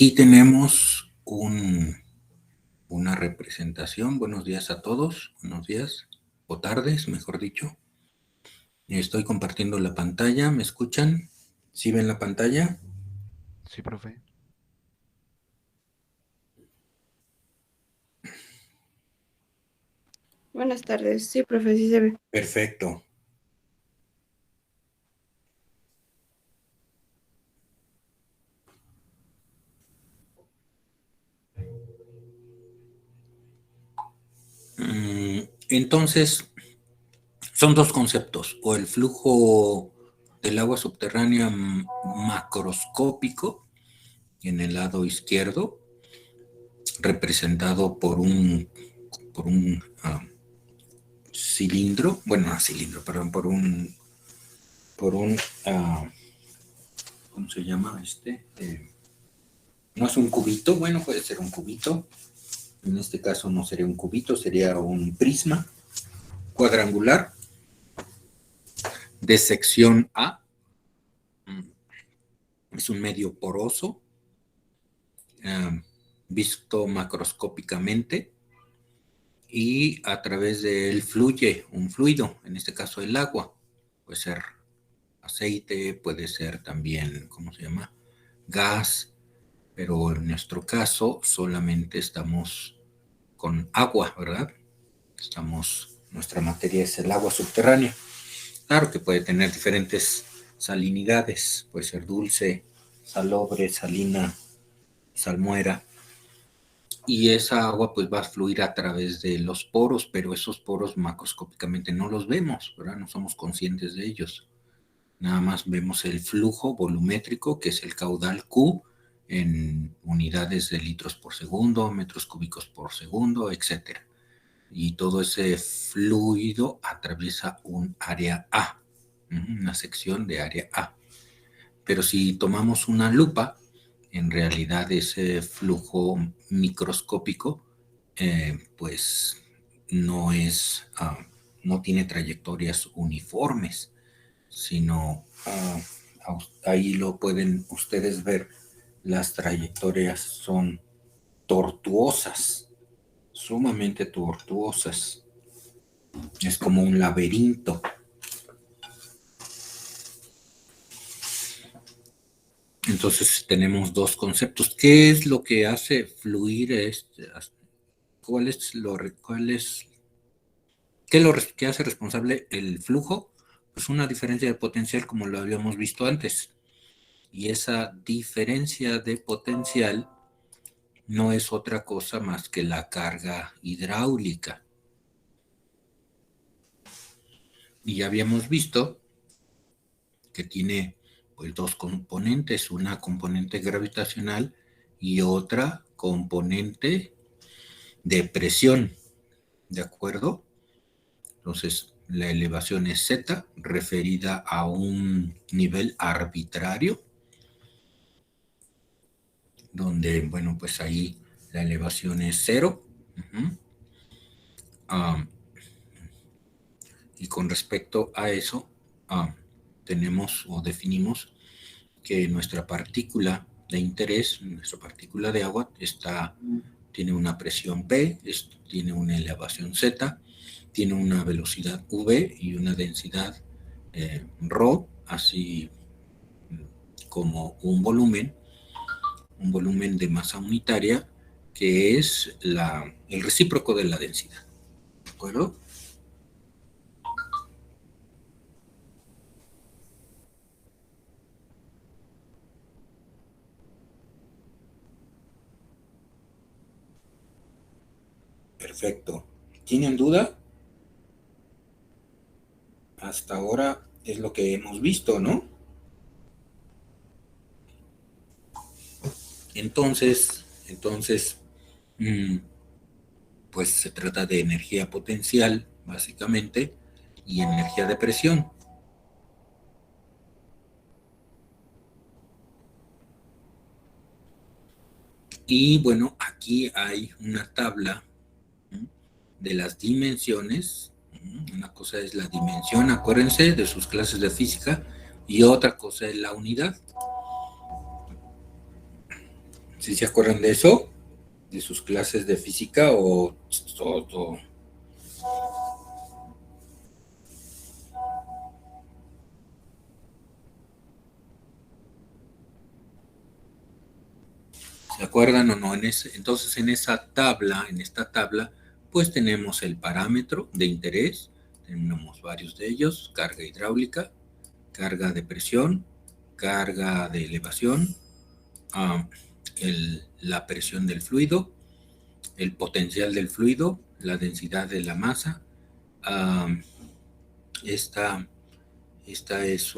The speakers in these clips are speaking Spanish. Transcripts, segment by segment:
Aquí tenemos una representación. Buenos días a todos. Buenos días o tardes, mejor dicho. Estoy compartiendo la pantalla. ¿Me escuchan? ¿Sí ven la pantalla? Sí, profe. Buenas tardes. Sí, profe, sí se ve. Perfecto. Entonces, son dos conceptos, o el flujo del agua subterránea macroscópico en el lado izquierdo, representado por un cilindro, bueno, no cilindro, perdón, por un ¿cómo se llama este? No es un cubito, bueno, puede ser un cubito. En este caso no sería un cubito, sería un prisma cuadrangular de sección A. Es un medio poroso, visto macroscópicamente, y a través de él fluye un fluido, en este caso el agua. Puede ser aceite, puede ser también, ¿cómo se llama? Gas, pero en nuestro caso solamente estamos con agua, ¿verdad? Nuestra materia es el agua subterránea. Claro que puede tener diferentes salinidades, puede ser dulce, salobre, salina, salmuera, y esa agua pues va a fluir a través de los poros, pero esos poros macroscópicamente no los vemos, ¿verdad? No somos conscientes de ellos. Nada más vemos el flujo volumétrico, que es el caudal Q, en unidades de litros por segundo, metros cúbicos por segundo, etcétera. Y todo ese fluido atraviesa un área A, una sección de área A. Pero si tomamos una lupa, en realidad ese flujo microscópico pues no tiene trayectorias uniformes, sino ahí lo pueden ustedes ver, las trayectorias son tortuosas, sumamente tortuosas. Es como un laberinto. Entonces tenemos dos conceptos. ¿Qué es lo que hace fluir ¿Qué hace responsable el flujo? Pues una diferencia de potencial, como lo habíamos visto antes. Y esa diferencia de potencial no es otra cosa más que la carga hidráulica. Y ya habíamos visto que tiene pues dos componentes, una componente gravitacional y otra componente de presión, ¿de acuerdo? Entonces, la elevación es Z, referida a un nivel arbitrario, donde, bueno, pues ahí la elevación es 0. Y con respecto a eso, tenemos o definimos que nuestra partícula de interés, nuestra partícula de agua, tiene una presión P, tiene una elevación Z, tiene una velocidad V y una densidad ρ, así como un volumen de masa unitaria, que es el recíproco de la densidad. ¿De acuerdo? Perfecto. ¿Tienen duda? Hasta ahora es lo que hemos visto, ¿no? Entonces, pues se trata de energía potencial, básicamente, y energía de presión. Y bueno, aquí hay una tabla de las dimensiones. Una cosa es la dimensión, acuérdense de sus clases de física, y otra cosa es la unidad. ¿Sí se acuerdan de eso? ¿De sus clases de física o todo? ¿Se acuerdan o no? Entonces, en esta tabla, pues tenemos el parámetro de interés, tenemos varios de ellos: carga hidráulica, carga de presión, carga de elevación, la presión del fluido, el potencial del fluido, la densidad de la masa. Esta es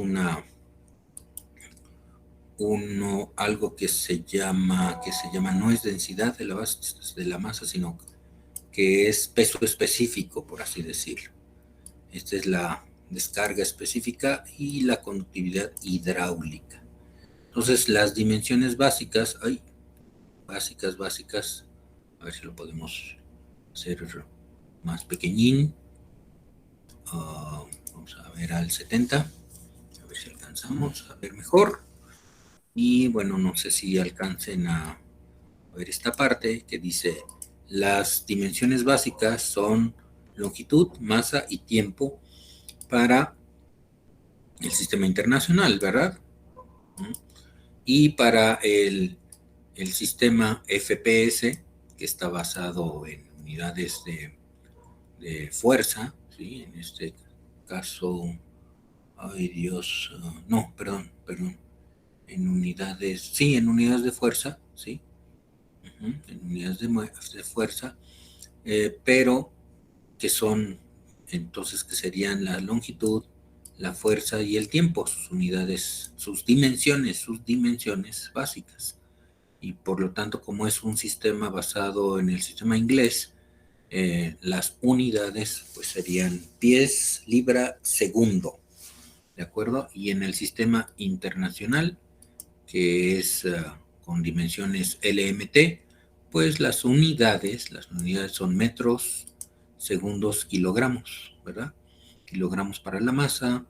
algo que se llama, no es densidad de la masa, sino que es peso específico, por así decirlo. Esta es la descarga específica y la conductividad hidráulica. Entonces, las dimensiones básicas, básicas, a ver si lo podemos hacer más pequeñín. Vamos a ver al 70, a ver si alcanzamos a ver mejor. Y bueno, no sé si alcancen a ver esta parte que dice: las dimensiones básicas son longitud, masa y tiempo para el sistema internacional, ¿verdad? Y para el sistema FPS, que está basado en unidades de fuerza, ¿sí? En este caso, ay Dios, no, perdón, en unidades de fuerza, ¿sí? En unidades de fuerza, pero que son, entonces, que serían la longitud, la fuerza y el tiempo, sus unidades, sus dimensiones básicas. Y por lo tanto, como es un sistema basado en el sistema inglés, las unidades pues serían pies, libra, segundo, ¿de acuerdo? Y en el sistema internacional, que es con dimensiones LMT, pues las unidades son metros, segundos, kilogramos, ¿verdad? Kilogramos para la masa,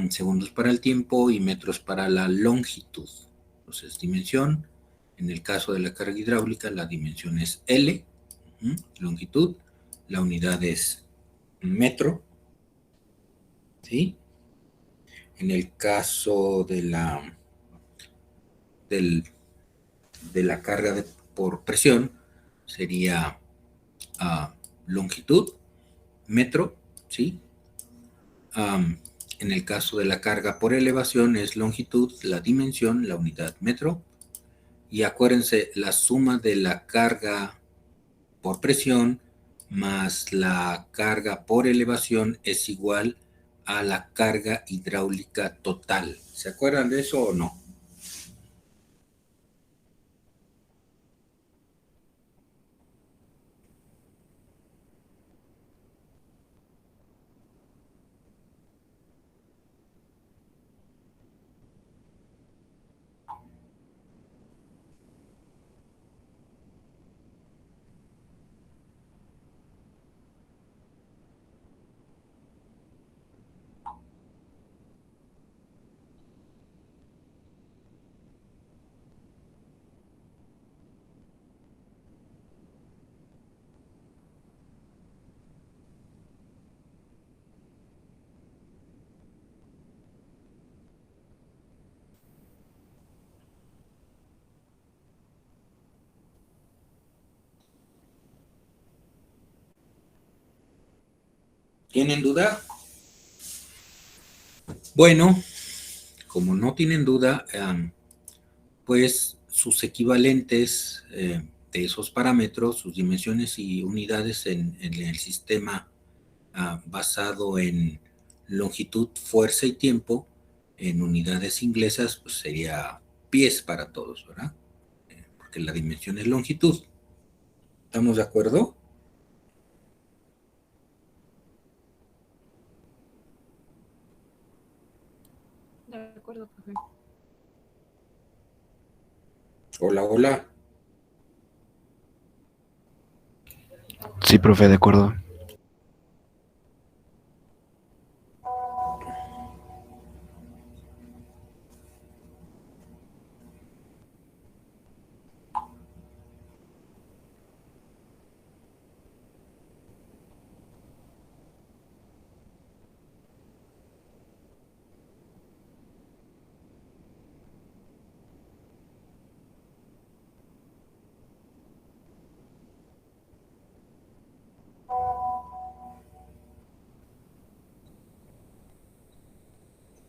segundos para el tiempo y metros para la longitud. Entonces, dimensión, en el caso de la carga hidráulica, la dimensión es L, longitud, la unidad es metro, ¿sí? En el caso de la carga por presión, sería longitud, metro, ¿sí? En el caso de la carga por elevación es longitud, la dimensión, la unidad metro. Y acuérdense, la suma de la carga por presión más la carga por elevación es igual a la carga hidráulica total. ¿Se acuerdan de eso o no? ¿Tienen duda? Bueno, como no tienen duda, pues sus equivalentes de esos parámetros, sus dimensiones y unidades en el sistema basado en longitud, fuerza y tiempo, en unidades inglesas, pues sería pies para todos, ¿verdad? Porque la dimensión es longitud. ¿Estamos de acuerdo? De acuerdo, profe. Hola, hola. Sí, profe, de acuerdo.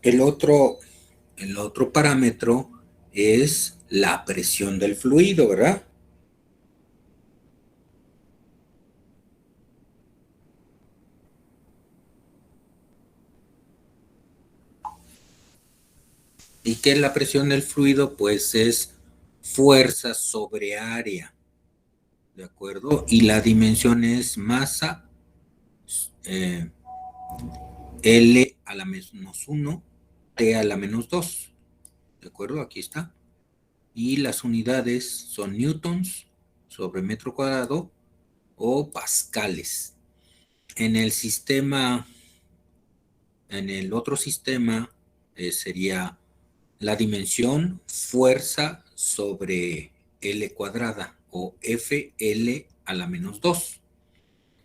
El otro parámetro es la presión del fluido, ¿verdad? ¿Y qué es la presión del fluido? Pues es fuerza sobre área, ¿de acuerdo? Y la dimensión es masa eh, L a la menos 1, T a la menos 2, ¿de acuerdo? Aquí está. Y las unidades son newtons sobre metro cuadrado o pascales. En el sistema, en el otro sistema sería la dimensión fuerza sobre L cuadrada o FL a la menos 2.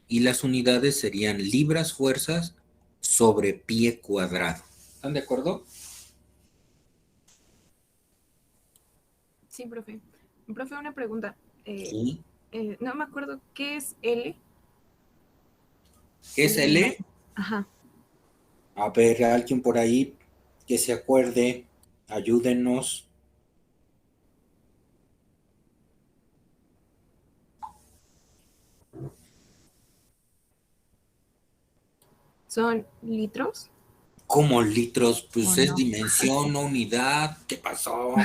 Y las unidades serían libras fuerzas sobre pie cuadrado. ¿Están de acuerdo? Sí, profe. Profe, una pregunta. Sí. No me acuerdo qué es L. ¿Qué es L? Ajá. A ver, alguien por ahí que se acuerde, ayúdenos. ¿Son litros ¿Cómo litros? o Pues es no? dimensión, no unidad. ¿Qué pasó?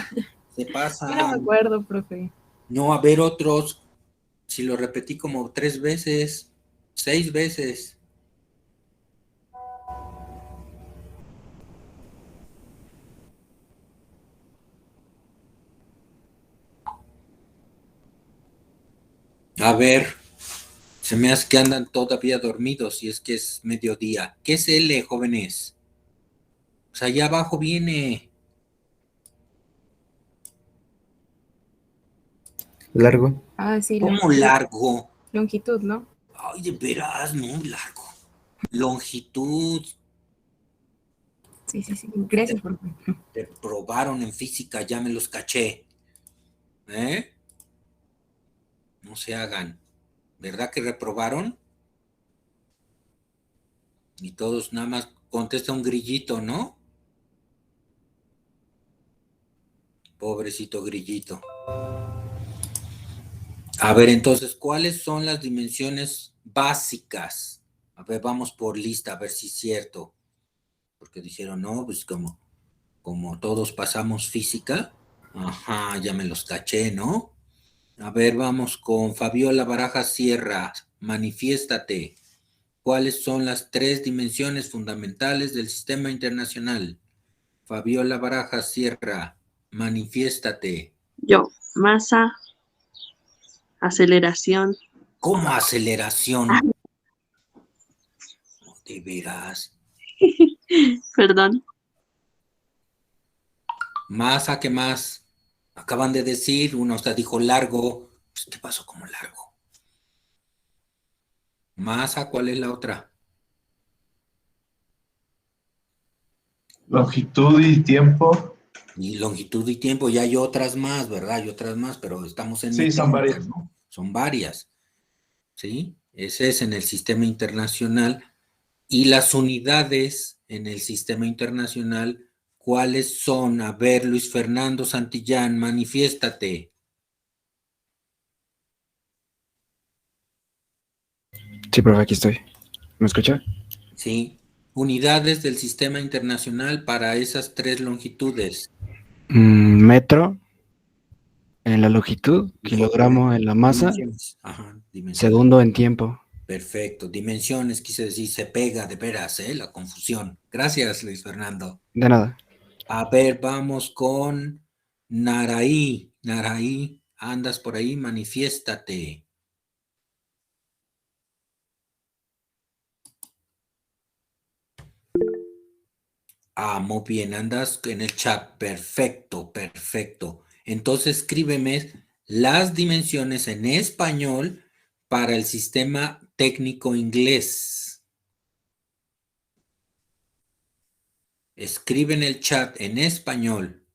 Se Ya no me pasan. acuerdo, profe. No, a ver otros. Si lo repetí como 3 veces, 6 veces. A ver, se me hace que andan todavía dormidos y es que es mediodía. ¿Qué es L, jóvenes? Pues allá abajo viene. Largo. Ah, sí, ¿Cómo largo? longitud, ¿no? Ay, de veras, no, largo. Longitud. Sí, sí, sí. Te, Gracias, profe. te probaron en física, ya me los caché. ¿Eh? No se hagan. ¿Verdad que reprobaron? Y todos nada más contesta un grillito, ¿no? Pobrecito grillito. A ver, entonces, ¿cuáles son las dimensiones básicas? A ver, vamos por lista, a ver si es cierto. Porque dijeron, no, pues como todos pasamos física. Ajá, ya me los caché, ¿no? A ver, vamos con Fabiola Baraja Sierra. Manifiéstate. ¿Cuáles son las 3 dimensiones fundamentales del sistema internacional? Fabiola Baraja Sierra, manifiéstate. Yo, masa, aceleración. ¿Cómo Ah, aceleración? De veras. perdón. Masa, ¿qué más? Acaban de decir, uno hasta dijo largo. Pues, ¿qué pasó como largo? Masa, ¿cuál es la otra? Longitud y tiempo. Y longitud y tiempo, ya hay otras más, ¿verdad? Hay otras más, pero estamos en Sí, son mecánica, varias. ¿no? Son varias, ¿sí? Ese es en el sistema internacional. Y las unidades en el sistema internacional, ¿cuáles son? A ver, Luis Fernando Santillán, manifiéstate. Sí, profe, aquí estoy. ¿Me escucha? ¿Sí? Unidades del sistema internacional para esas 3 longitudes. Metro en la longitud, Dijo, kilogramo en la masa, dimensiones. Ajá, dimensiones. segundo en tiempo. Perfecto. Dimensiones, quise decir, se pega de veras, ¿eh? La confusión. Gracias, Luis Fernando. De nada. A ver, vamos con Naraí. Naraí, andas por ahí, manifiéstate. Ah, muy bien, andas en el chat. Perfecto, perfecto. Entonces escríbeme las dimensiones en español para el sistema técnico inglés. Escribe en el chat en español.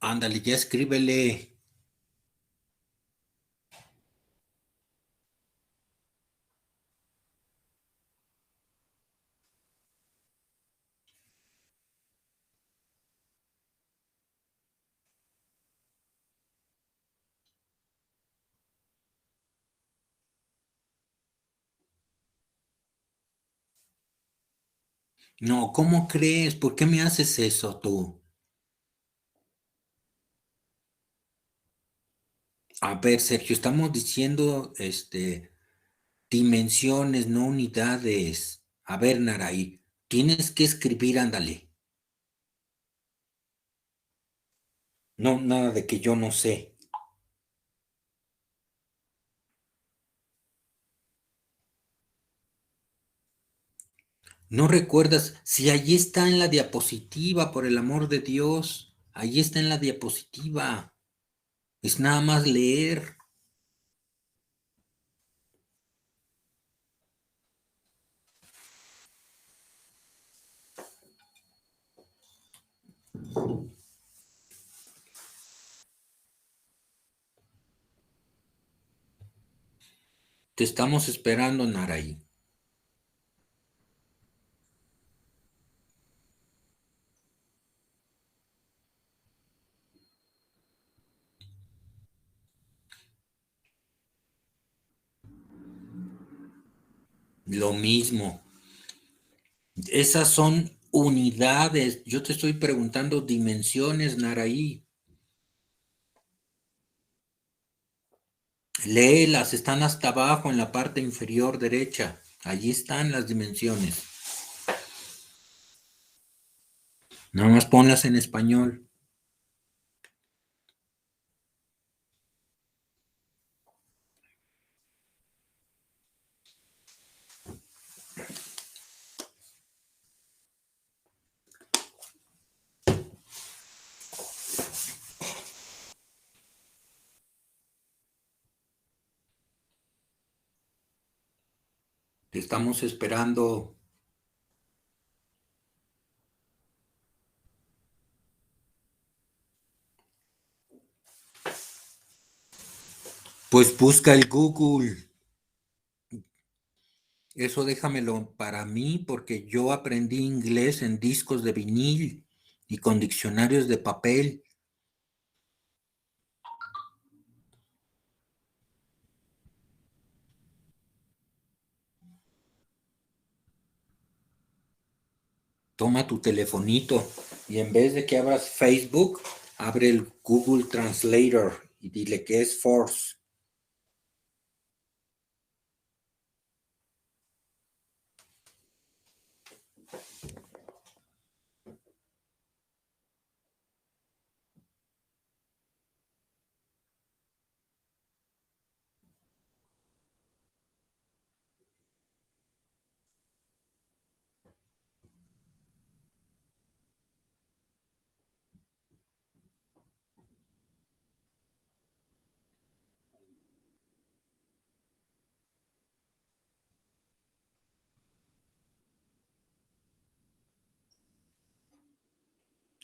Ándale, ya escríbele. No, ¿cómo crees? ¿Por qué me haces eso tú? A ver, Sergio, estamos diciendo, dimensiones, no unidades. A ver, Naraí, tienes que escribir, ándale. No, nada de que yo no sé. ¿No recuerdas? Si allí está en la diapositiva, por el amor de Dios, allí está en la diapositiva. Es nada más leer. Te estamos esperando, Naraí. Lo mismo. Esas son unidades. Yo te estoy preguntando dimensiones, Naraí. Léelas, están hasta abajo en la parte inferior derecha. Allí están las dimensiones. Nada más ponlas en español. Te estamos esperando. Pues busca el Google. Eso déjamelo para mí porque yo aprendí inglés en discos de vinil y con diccionarios de papel. Toma tu telefonito y en vez de que abras Facebook, abre el Google Translator y dile que es force.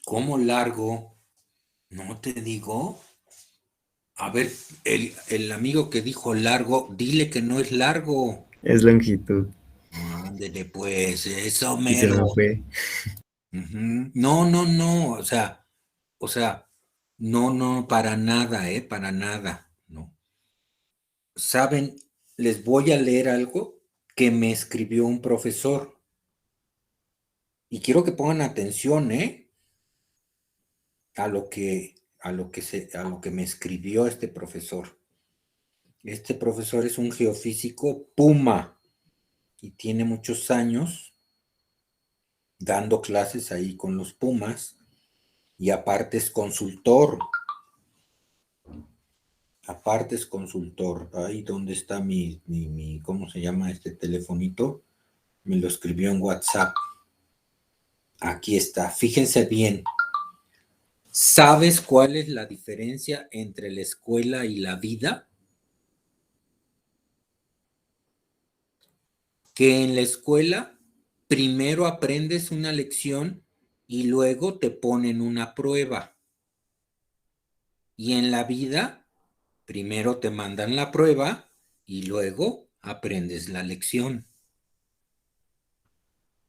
¿Cómo largo? No te digo. A ver, el amigo que dijo largo, dile que no es largo. Es longitud. Ándele, pues, eso Y se mero. me fue. Ujú. No, no, no, o sea, no, no, para nada, para nada, no. ¿Saben? Les voy a leer algo que me escribió un profesor y quiero que pongan atención, a lo que me escribió este profesor. Este profesor es un geofísico Puma y tiene muchos años dando clases ahí con los Pumas y aparte es consultor. Aparte es consultor. Ahí donde está ¿cómo se llama este telefonito? Me lo escribió en WhatsApp. Aquí está. Fíjense bien. ¿Sabes cuál es la diferencia entre la escuela y la vida? Que en la escuela primero aprendes una lección y luego te ponen una prueba. Y en la vida, primero te mandan la prueba y luego aprendes la lección.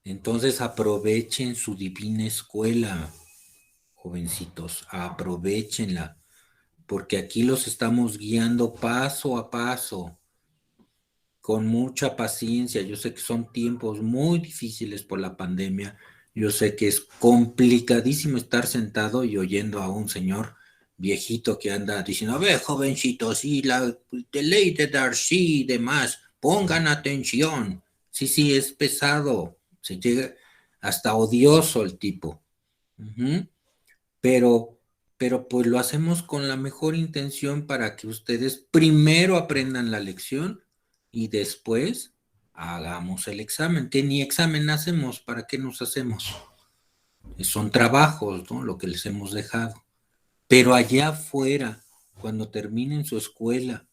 Entonces aprovechen su divina escuela, jovencitos, aprovechenla, porque aquí los estamos guiando paso a paso, con mucha paciencia. Yo sé que son tiempos muy difíciles por la pandemia. Yo sé que es complicadísimo estar sentado y oyendo a un señor viejito que anda diciendo, a ver, jovencitos, y la ley de Darcy y demás, pongan atención. Sí, es pesado. Se llega hasta odioso el tipo. Uh-huh. Pero, pero pues lo hacemos con la mejor intención para que ustedes primero aprendan la lección y después hagamos el examen, que ni examen hacemos, ¿para qué nos hacemos? Son trabajos, ¿no? Lo que les hemos dejado. Pero allá afuera, cuando terminen su escuela,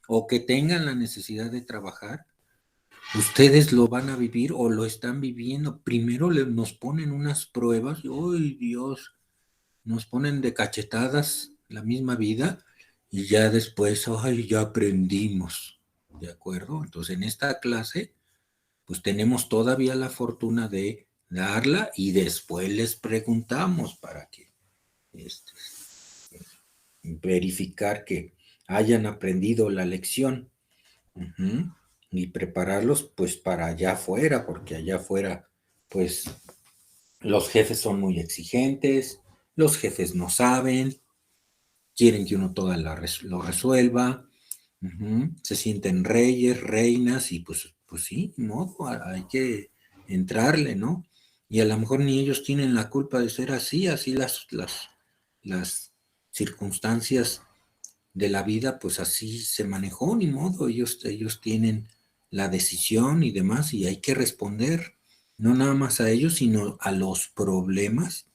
o que tengan la necesidad de trabajar, ustedes lo van a vivir o lo están viviendo. Primero nos ponen unas pruebas, ¡ay, Dios! Nos ponen de cachetadas la misma vida y ya después, ¡ay, ya aprendimos! ¿De acuerdo? Entonces, en esta clase, pues tenemos todavía la fortuna de darla y después les preguntamos para que verificar que hayan aprendido la lección. Y prepararlos pues para allá afuera, porque allá afuera pues los jefes son muy exigentes, los jefes no saben, quieren que uno todo lo resuelva, se sienten reyes, reinas y pues sí, modo, hay que entrarle, ¿no? Y a lo mejor ni ellos tienen la culpa de ser así las circunstancias de la vida, pues así se manejó, ni modo, ellos tienen la decisión y demás, y hay que responder, no nada más a ellos, sino a los problemas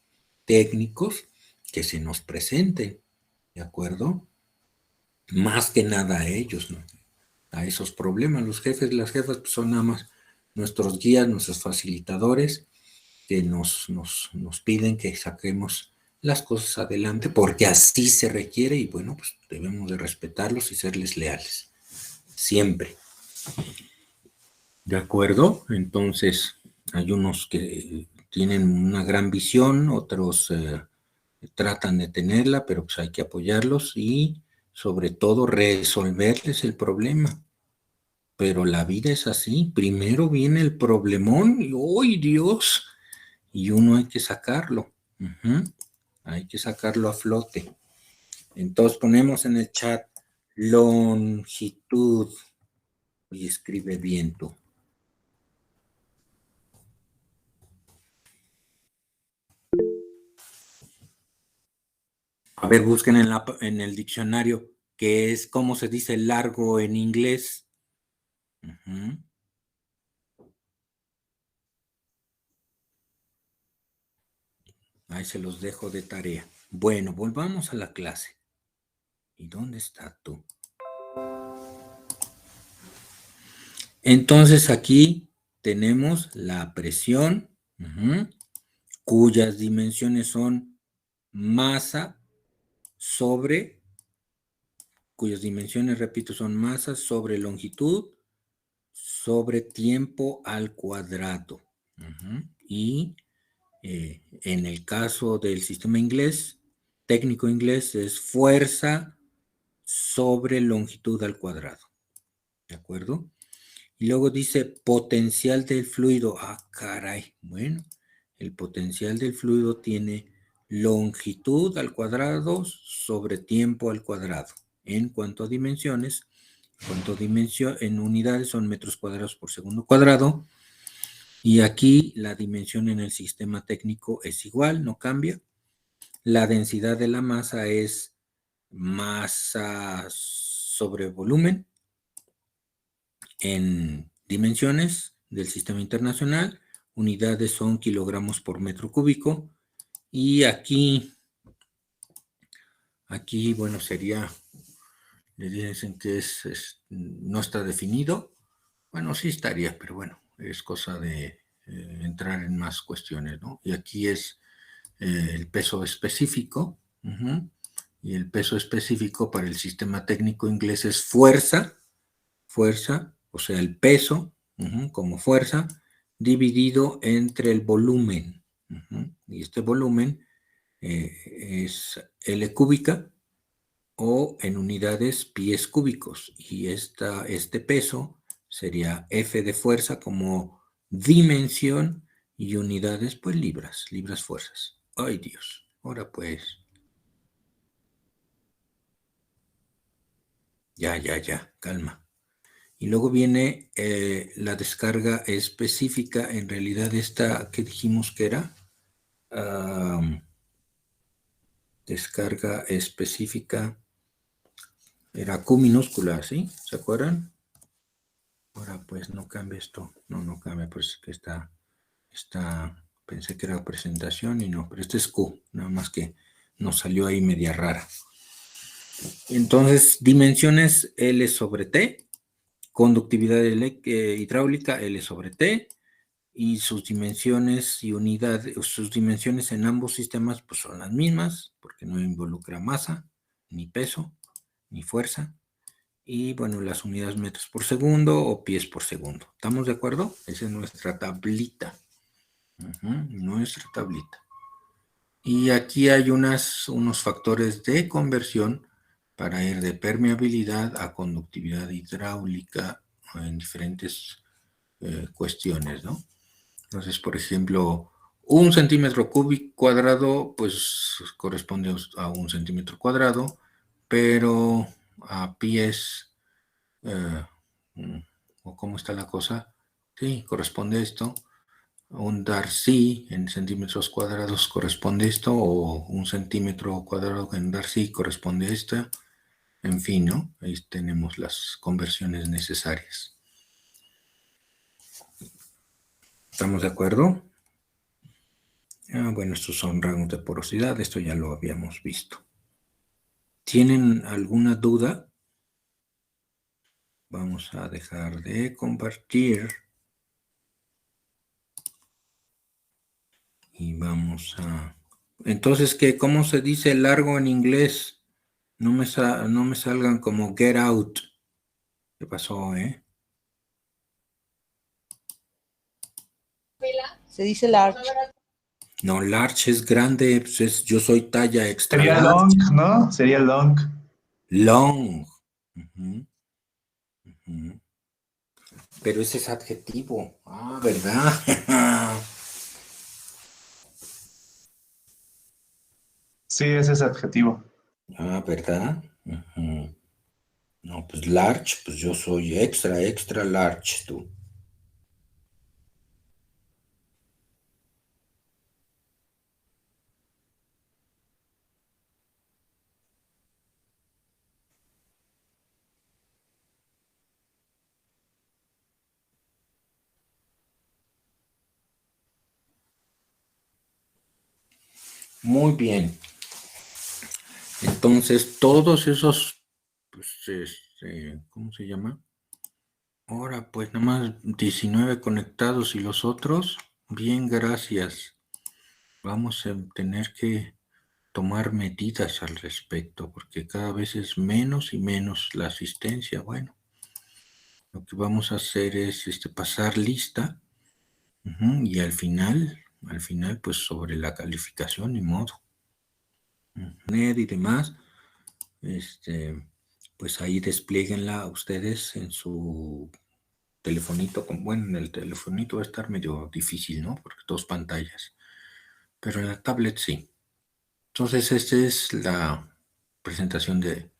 técnicos que se nos presenten, ¿de acuerdo? Más que nada a ellos, ¿no? A esos problemas. Los jefes, las jefas, pues son nada más nuestros guías, nuestros facilitadores, que nos piden que saquemos las cosas adelante, porque así se requiere, y bueno, pues debemos de respetarlos y serles leales, siempre. ¿De acuerdo? Entonces, hay unos que tienen una gran visión, otros tratan de tenerla, pero pues hay que apoyarlos y sobre todo resolverles el problema. Pero la vida es así, primero viene el problemón y ¡ay, Dios! Y uno hay que sacarlo. Hay que sacarlo a flote. Entonces ponemos en el chat longitud y escribe viento. A ver, busquen en el diccionario qué es, cómo se dice largo en inglés. Ahí se los dejo de tarea. Bueno, volvamos a la clase. ¿Y dónde está tú? Entonces aquí tenemos la presión, cuyas dimensiones son masa sobre, cuyas dimensiones, repito, son masa sobre longitud sobre tiempo al cuadrado. Y en el caso del sistema inglés, técnico inglés, es fuerza sobre longitud al cuadrado. ¿De acuerdo? Y luego dice potencial del fluido. Ah, caray. Bueno, el potencial del fluido tiene longitud al cuadrado sobre tiempo al cuadrado. En cuanto a dimensiones, en unidades son metros cuadrados por segundo cuadrado. Y aquí la dimensión en el sistema técnico es igual, no cambia. La densidad de la masa es masa sobre volumen en dimensiones del sistema internacional. Unidades son kilogramos por metro cúbico. Y aquí, bueno, sería, le dicen que no está definido. Bueno, sí estaría, pero bueno, es cosa de entrar en más cuestiones, ¿no? Y aquí es el peso específico, y el peso específico para el sistema técnico inglés es fuerza, o sea, el peso como fuerza, dividido entre el volumen. Y este volumen es L cúbica o en unidades pies cúbicos. Y este peso sería F de fuerza como dimensión y unidades, pues libras fuerzas. ¡Ay, Dios! Ahora pues. Ya, calma. Y luego viene la descarga específica, en realidad esta que dijimos que era, descarga específica, era Q minúscula, ¿sí? ¿Se acuerdan? Ahora pues no cambia esto, no cambia, pues que está, pensé que era presentación y no, pero este es Q, nada más que nos salió ahí media rara. Entonces, dimensiones L sobre T, conductividad hidráulica L sobre T, y sus dimensiones y unidades, sus dimensiones en ambos sistemas pues son las mismas, porque no involucra masa, ni peso, ni fuerza, y bueno, las unidades metros por segundo o pies por segundo. ¿Estamos de acuerdo? Esa es nuestra tablita. Nuestra tablita. Y aquí hay unos factores de conversión para ir de permeabilidad a conductividad hidráulica en diferentes cuestiones, ¿no? Entonces, por ejemplo, 1 centímetro cúbico cuadrado, pues corresponde a 1 centímetro cuadrado, pero a pies, o cómo está la cosa, sí, corresponde esto. Un Darcy en centímetros cuadrados corresponde esto, o 1 centímetro cuadrado en Darcy corresponde a esto. En fin, ¿no? Ahí tenemos las conversiones necesarias. ¿Estamos de acuerdo? Bueno, estos son rangos de porosidad, esto ya lo habíamos visto. ¿Tienen alguna duda? Vamos a dejar de compartir. Y vamos a... Entonces, ¿cómo se dice largo en inglés? No me salgan como get out. ¿Qué pasó, Se dice large. No, large es grande, pues yo soy talla extra Sería large. long, ¿no? Sería long. Long. Pero ese es adjetivo. ¿Verdad? Sí, ese es adjetivo. ¿Verdad? No, pues large, pues yo soy extra large, tú. Muy bien. Entonces, todos esos, pues, ¿cómo se llama? Ahora, pues, nada más 19 conectados y los otros, bien, gracias. Vamos a tener que tomar medidas al respecto, porque cada vez es menos y menos la asistencia. Bueno, lo que vamos a hacer es pasar lista, y al final, pues, sobre la calificación, ni modo. Y demás, pues ahí desplieguenla ustedes en su telefonito. Bueno, en el telefonito va a estar medio difícil, ¿no? Porque 2 pantallas, pero en la tablet sí. Entonces, esta es la presentación de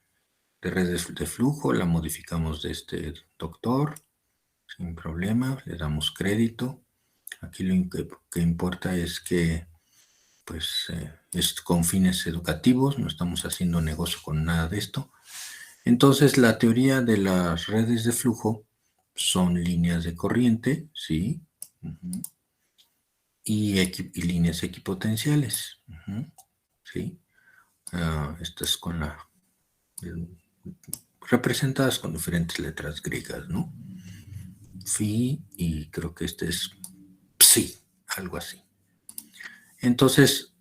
redes de flujo. La modificamos de este doctor sin problema, le damos crédito. Aquí lo que importa es que pues es con fines educativos, no estamos haciendo negocio con nada de esto. Entonces, la teoría de las redes de flujo son líneas de corriente, ¿sí? Y líneas equipotenciales, ¿sí? Estas representadas con diferentes letras griegas, ¿no? Phi, y creo que este es psi, algo así. Entonces,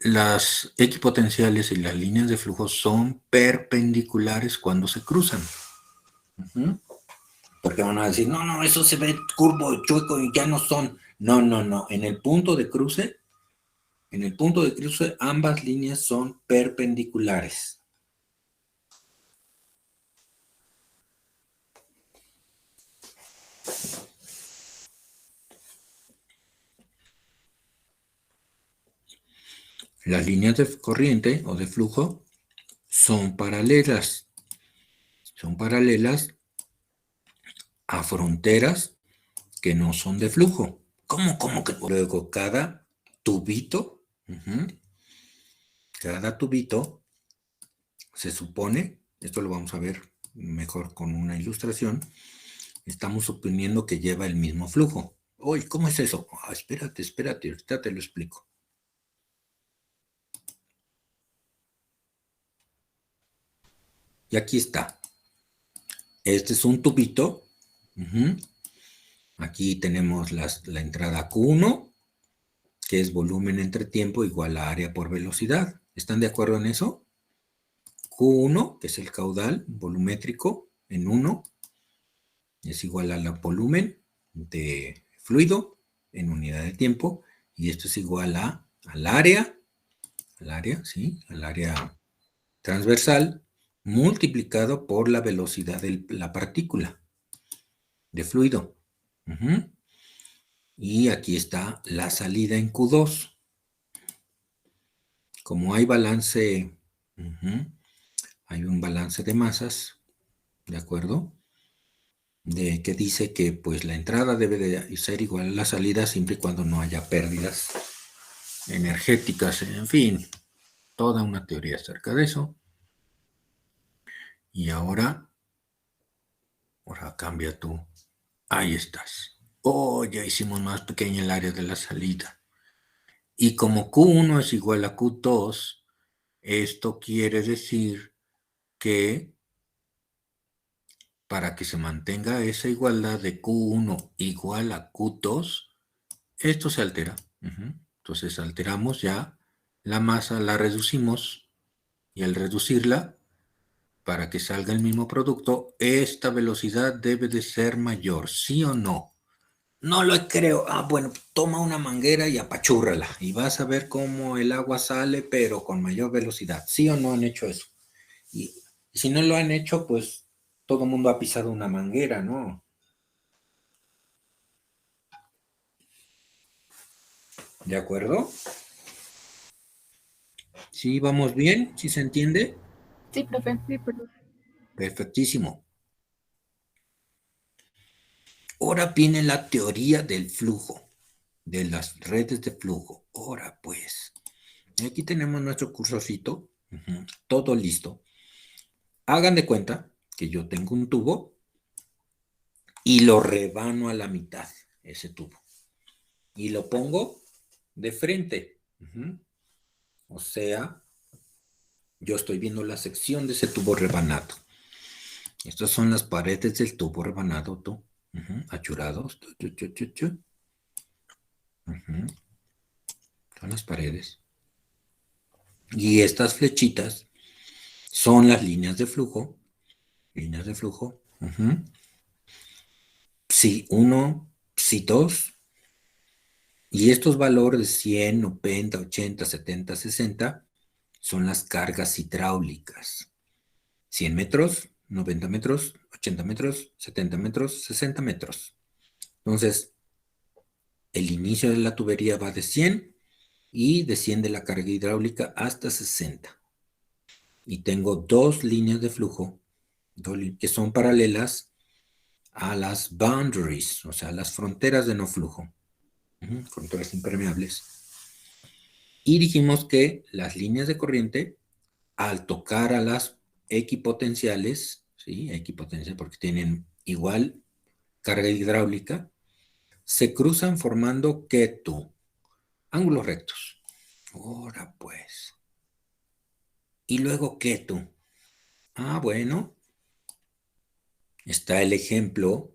las equipotenciales y las líneas de flujo son perpendiculares cuando se cruzan. Uh-huh. Porque van a decir, no, eso se ve curvo, chueco y ya no son. No. En el punto de cruce, ambas líneas son perpendiculares. Las líneas de corriente o de flujo son paralelas. Son paralelas a fronteras que no son de flujo. ¿Cómo que? Luego cada tubito, cada tubito se supone, esto lo vamos a ver mejor con una ilustración, estamos suponiendo que lleva el mismo flujo. Oye, ¿cómo es eso? Espérate, ahorita te lo explico. Y aquí está. Este es un tubito. Aquí tenemos la entrada Q1, que es volumen entre tiempo igual a área por velocidad. ¿Están de acuerdo en eso? Q1, que es el caudal volumétrico en 1, es igual al volumen de fluido en unidad de tiempo, y esto es igual al área transversal, multiplicado por la velocidad de la partícula de fluido. Y aquí está la salida en Q2. Como hay balance, hay un balance de masas, ¿de acuerdo? Que dice que pues la entrada debe de ser igual a la salida siempre y cuando no haya pérdidas energéticas, en fin, toda una teoría acerca de eso. Y ahora cambia tú. Ahí estás. Ya hicimos más pequeña el área de la salida. Y como Q1 es igual a Q2, esto quiere decir que para que se mantenga esa igualdad de Q1 igual a Q2, esto se altera. Entonces alteramos ya la masa, la reducimos, y al reducirla, para que salga el mismo producto, esta velocidad debe de ser mayor, ¿sí o no? No lo creo. Bueno, toma una manguera y apachúrrala y vas a ver cómo el agua sale, pero con mayor velocidad. ¿Sí o no han hecho eso? Y si no lo han hecho, pues todo el mundo ha pisado una manguera, ¿no? ¿De acuerdo? ¿Sí vamos bien? ¿Sí se entiende? Sí, profe. Sí, perdón. Perfectísimo. Ahora viene la teoría del flujo, de las redes de flujo. Ahora pues, aquí tenemos nuestro cursorcito, todo listo. Hagan de cuenta que yo tengo un tubo y lo rebano a la mitad, ese tubo. Y lo pongo de frente. O sea, yo estoy viendo la sección de ese tubo rebanado. Estas son las paredes del tubo rebanado, achurados. Son las paredes. Y estas flechitas son las líneas de flujo. Líneas de flujo. Psi 1, Psi 2. Y estos valores 100, 90, 80, 70, 60 son las cargas hidráulicas. 100 metros, 90 metros, 80 metros, 70 metros, 60 metros. Entonces, el inicio de la tubería va de 100 y desciende la carga hidráulica hasta 60. Y tengo dos líneas de flujo que son paralelas a las boundaries, o sea, las fronteras de no flujo. Fronteras impermeables. Y dijimos que las líneas de corriente, al tocar a las equipotenciales, ¿sí? Equipotencia porque tienen igual carga hidráulica, se cruzan formando ketu, ángulos rectos. Ahora pues. Y luego ketu. Bueno. Está el ejemplo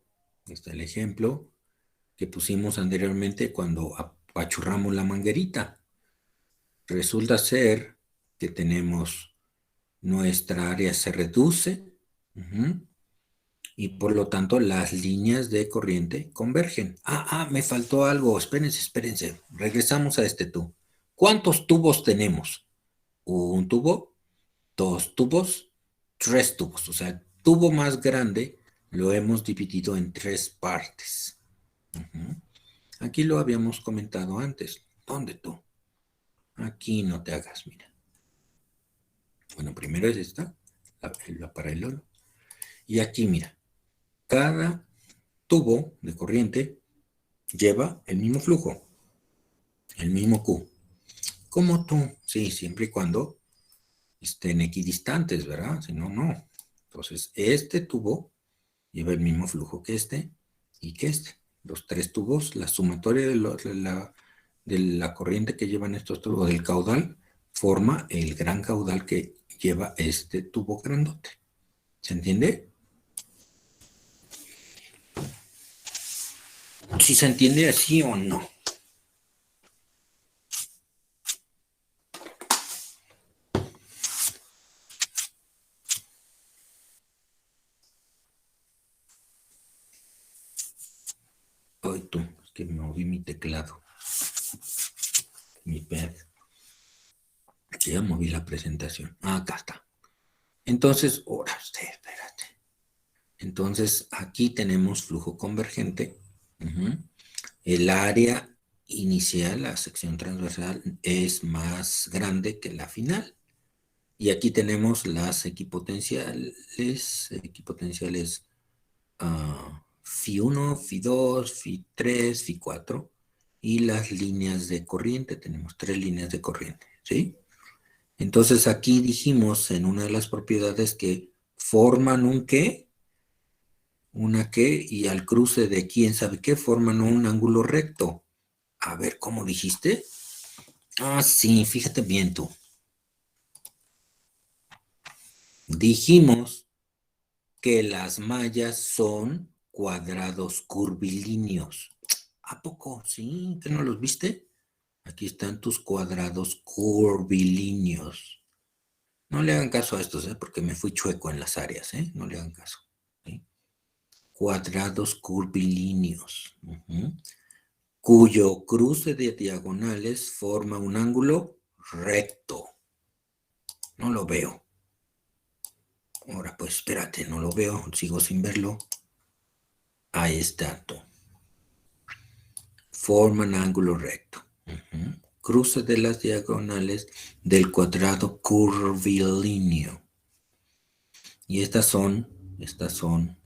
que pusimos anteriormente cuando apachurramos la manguerita. resulta ser que tenemos nuestra área se reduce y por lo tanto las líneas de corriente convergen. Me faltó algo. Espérense. Regresamos a este tubo. ¿Cuántos tubos tenemos? Un tubo, dos tubos, tres tubos. O sea, el tubo más grande lo hemos dividido en tres partes. Aquí lo habíamos comentado antes. ¿Dónde tú? Aquí no te hagas, mira. Bueno, primero es esta, la paralelo. Y aquí, mira, cada tubo de corriente lleva el mismo flujo, el mismo Q. ¿Cómo tú? Sí, siempre y cuando estén equidistantes, ¿verdad? Si no, no. Entonces, este tubo lleva el mismo flujo que este y que este. Los tres tubos, la sumatoria de la corriente que llevan estos tubos, del caudal, forma el gran caudal que lleva este tubo grandote. ¿Se entiende? ¿Sí se entiende así o no? Ay, tú, es que me moví mi teclado. Mi pad. Ya moví la presentación. Acá está. Entonces, ahora usted, espérate. Entonces, aquí tenemos flujo convergente. El área inicial, la sección transversal, es más grande que la final. Y aquí tenemos las equipotenciales, Φ1, Φ2, Φ3, Φ4, y las líneas de corriente, tenemos tres líneas de corriente, ¿sí? Entonces aquí dijimos en una de las propiedades que forman un qué, una qué, y al cruce de quién sabe qué forman un ángulo recto. A ver, ¿cómo dijiste? Sí, fíjate bien tú. Dijimos que las mallas son cuadrados curvilíneos. ¿A poco? Sí, ¿que no los viste? Aquí están tus cuadrados curvilíneos. No le hagan caso a estos, porque me fui chueco en las áreas, no le hagan caso. ¿Sí? Cuadrados curvilíneos, cuyo cruce de diagonales forma un ángulo recto. No lo veo. Ahora, pues espérate, no lo veo, sigo sin verlo. Ahí está tú. Forman ángulo recto. Cruce de las diagonales del cuadrado curvilíneo. Y estas son,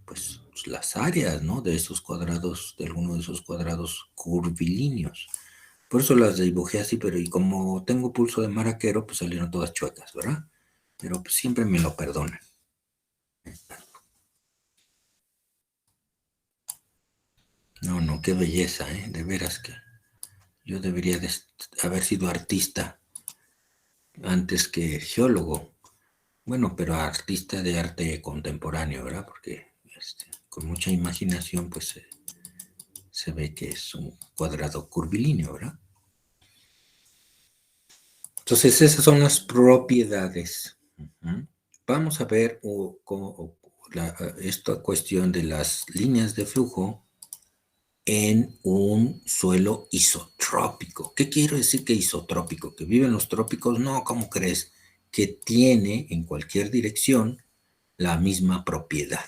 pues, las áreas, ¿no? De esos cuadrados, de alguno de esos cuadrados curvilíneos. Por eso las dibujé así, pero y como tengo pulso de maraquero, pues salieron todas chuecas, ¿verdad? Pero pues, siempre me lo perdonan. No, qué belleza, de veras que yo debería de haber sido artista antes que geólogo. Bueno, pero artista de arte contemporáneo, ¿verdad? Porque con mucha imaginación, pues se ve que es un cuadrado curvilíneo, ¿verdad? Entonces, esas son las propiedades. Vamos a ver esta cuestión de las líneas de flujo en un suelo isotrópico. ¿Qué quiero decir que isotrópico? ¿Que vive en los trópicos? No, ¿cómo crees? Que tiene en cualquier dirección la misma propiedad.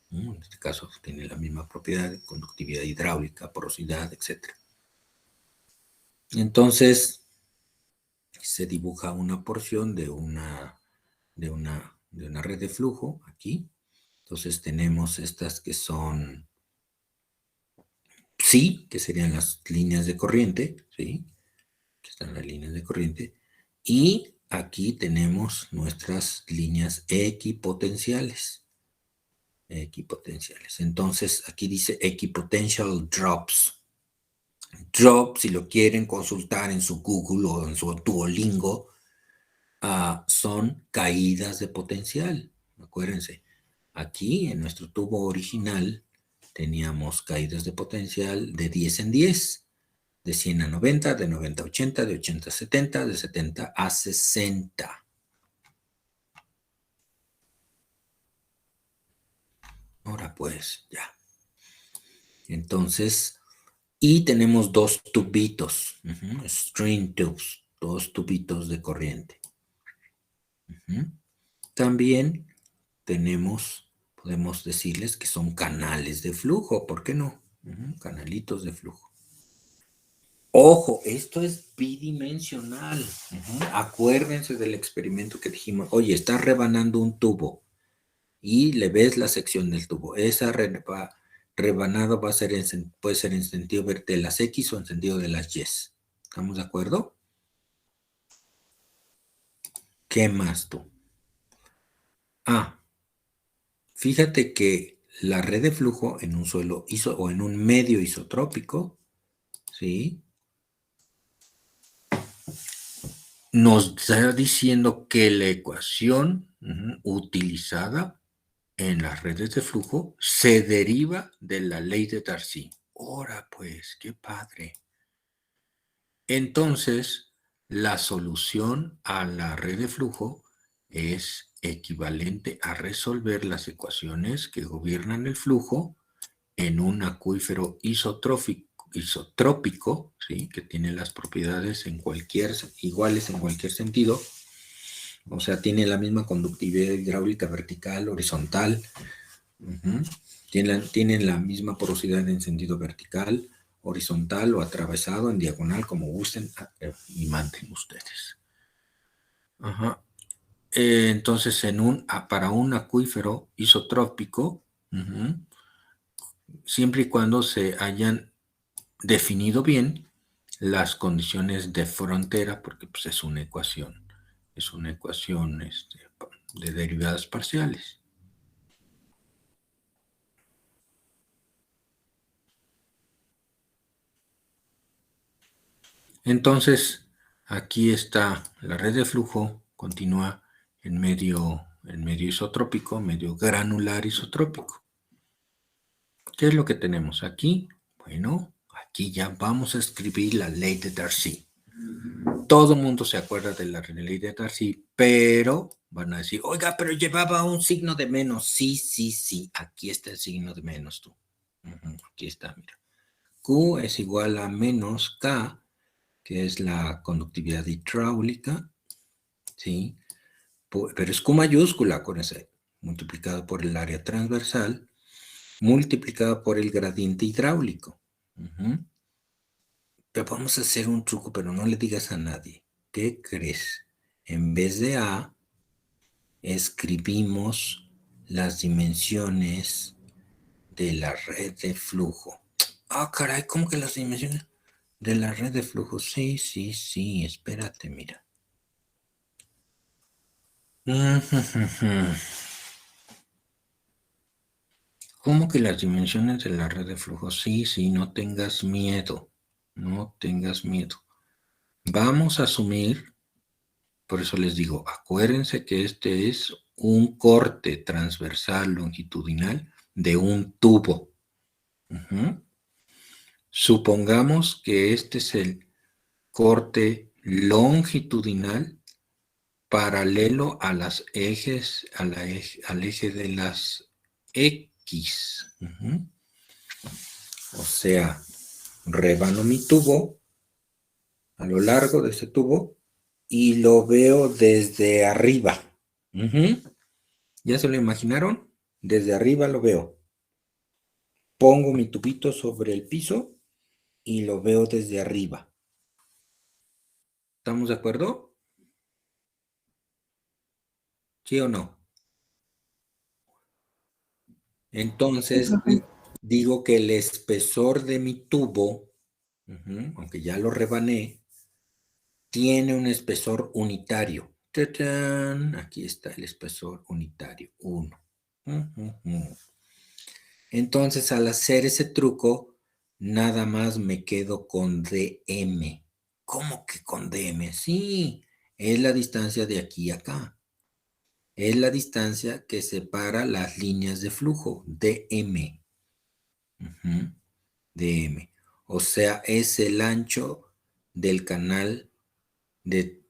En este caso tiene la misma propiedad de conductividad hidráulica, porosidad, etc. Entonces se dibuja una porción de una red de flujo aquí. Entonces tenemos estas que son psi, que serían las líneas de corriente, ¿sí? Aquí están las líneas de corriente. Y aquí tenemos nuestras líneas equipotenciales. Entonces, aquí dice equipotential drops. Drop, si lo quieren consultar en su Google o en su Duolingo, son caídas de potencial. Acuérdense, aquí en nuestro tubo original teníamos caídas de potencial de 10 en 10, de 100 a 90, de 90 a 80, de 80 a 70, de 70 a 60. Ahora pues, ya. Entonces, y tenemos dos tubitos, string tubes, dos tubitos de corriente. También podemos decirles que son canales de flujo, ¿por qué no? Canalitos de flujo. Ojo, esto es bidimensional. Acuérdense del experimento que dijimos. Oye, estás rebanando un tubo y le ves la sección del tubo. Esa rebanada puede ser en sentido de las X o en sentido de las Y. ¿Estamos de acuerdo? ¿Qué más tú? Fíjate que la red de flujo en un suelo o en un medio isotrópico, ¿sí? Nos está diciendo que la ecuación utilizada en las redes de flujo se deriva de la ley de Darcy. Ora pues, qué padre. Entonces, la solución a la red de flujo es equivalente a resolver las ecuaciones que gobiernan el flujo en un acuífero isotrópico, ¿sí? Que tiene las propiedades iguales en cualquier sentido. O sea, tiene la misma conductividad hidráulica vertical, horizontal. Tienen la misma porosidad en sentido vertical, horizontal o atravesado, en diagonal, como gusten y manden ustedes. Entonces, para un acuífero isotrópico, siempre y cuando se hayan definido bien las condiciones de frontera, porque pues, es una ecuación de derivadas parciales. Entonces, aquí está la red de flujo, continúa en medio isotrópico, medio granular isotrópico. ¿Qué es lo que tenemos aquí? Bueno, aquí ya vamos a escribir la ley de Darcy. Todo el mundo se acuerda de la ley de Darcy, pero van a decir, oiga, pero llevaba un signo de menos. Sí, aquí está el signo de menos tú. Aquí está, mira. Q es igual a menos K, que es la conductividad hidráulica, ¿sí? Pero es Q mayúscula con ese, multiplicado por el área transversal, multiplicado por el gradiente hidráulico. Pero vamos a hacer un truco, pero no le digas a nadie. ¿Qué crees? En vez de A, escribimos las dimensiones de la red de flujo. Caray, ¿cómo que las dimensiones de la red de flujo? Sí, espérate, mira. ¿Cómo que las dimensiones de la red de flujo? Sí, no tengas miedo. No tengas miedo. Vamos a asumir, por eso les digo, acuérdense que este es un corte transversal longitudinal de un tubo. Supongamos que este es el corte longitudinal paralelo a las ejes, al eje de las X. O sea, rebano mi tubo a lo largo de ese tubo y lo veo desde arriba. ¿Ya se lo imaginaron? Desde arriba lo veo. Pongo mi tubito sobre el piso y lo veo desde arriba. ¿Estamos de acuerdo? ¿Sí o no? Entonces, digo que el espesor de mi tubo, aunque ya lo rebané, tiene un espesor unitario. ¡Tachán! Aquí está el espesor unitario, 1. Entonces, al hacer ese truco, nada más me quedo con DM. ¿Cómo que con DM? Sí, es la distancia de aquí a acá. Es la distancia que separa las líneas de flujo, DM. DM. O sea, es el ancho del canal del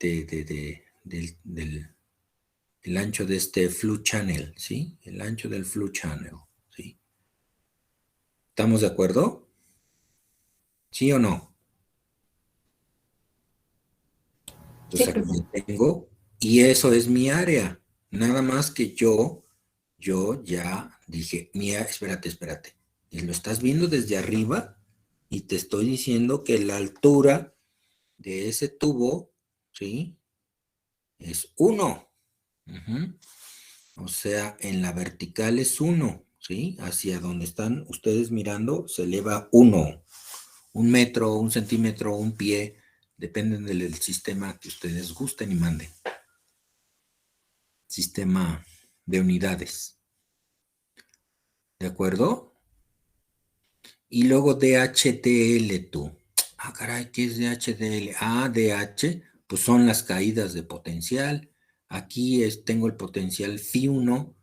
el ancho de este flux channel, ¿sí? El ancho del flux channel, ¿sí? ¿Estamos de acuerdo? ¿Sí o no? Sí, Entonces aquí profe. lo tengo y eso es mi área. Nada más que yo ya dije, mira, espérate. Y lo estás viendo desde arriba y te estoy diciendo que la altura de ese tubo, ¿sí? Es 1. O sea, en la vertical es 1, ¿sí? Hacia donde están ustedes mirando se eleva 1. 1 metro, 1 centímetro, 1 pie, dependen del sistema que ustedes gusten y manden. Sistema de unidades. ¿De acuerdo? Y luego DHDL tú. Ah, caray, ¿qué es DHDL? Ah, DH, pues son las caídas de potencial. Aquí tengo el potencial Φ1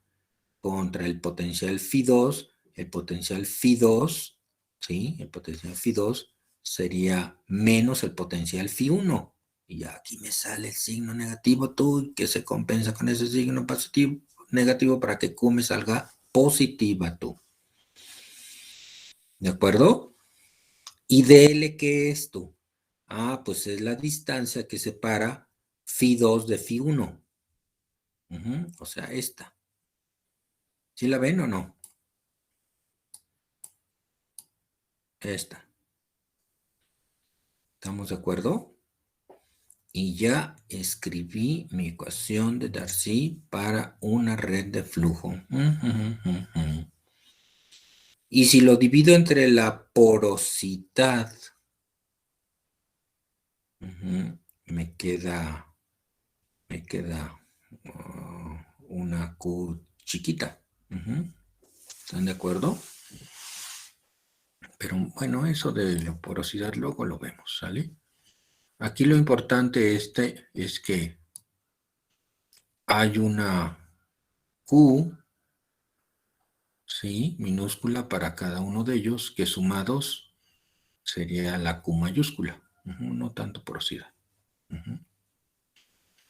contra el potencial Φ2. El potencial Φ2, ¿sí? El potencial Φ2 sería menos el potencial Φ1. Y ya aquí me sale el signo negativo, tú, que se compensa con ese signo positivo, negativo para que Q me salga positiva, tú. ¿De acuerdo? ¿Y DL qué es tú? Ah, pues es la distancia que separa Φ2 de Φ1. O sea, esta. ¿Sí la ven o no? Esta. ¿Estamos de acuerdo? Y ya escribí mi ecuación de Darcy para una red de flujo. Y si lo divido entre la porosidad, me queda una Q chiquita. ¿Están de acuerdo? Pero bueno, eso de la porosidad luego lo vemos, ¿sale? Aquí lo importante es que hay una Q, ¿sí? Minúscula para cada uno de ellos, que sumados sería la Q mayúscula. No tanto porosidad.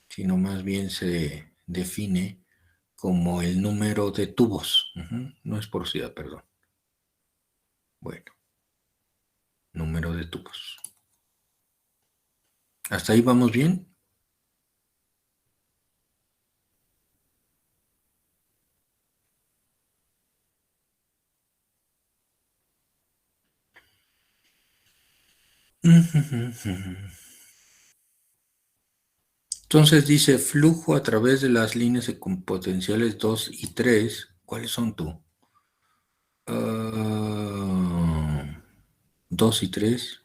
Sino más bien se define como el número de tubos. No es porosidad, perdón. Bueno, número de tubos. ¿Hasta ahí vamos bien? Entonces dice flujo a través de las líneas con potenciales 2 y 3. ¿Cuáles son tú? 2 y 3.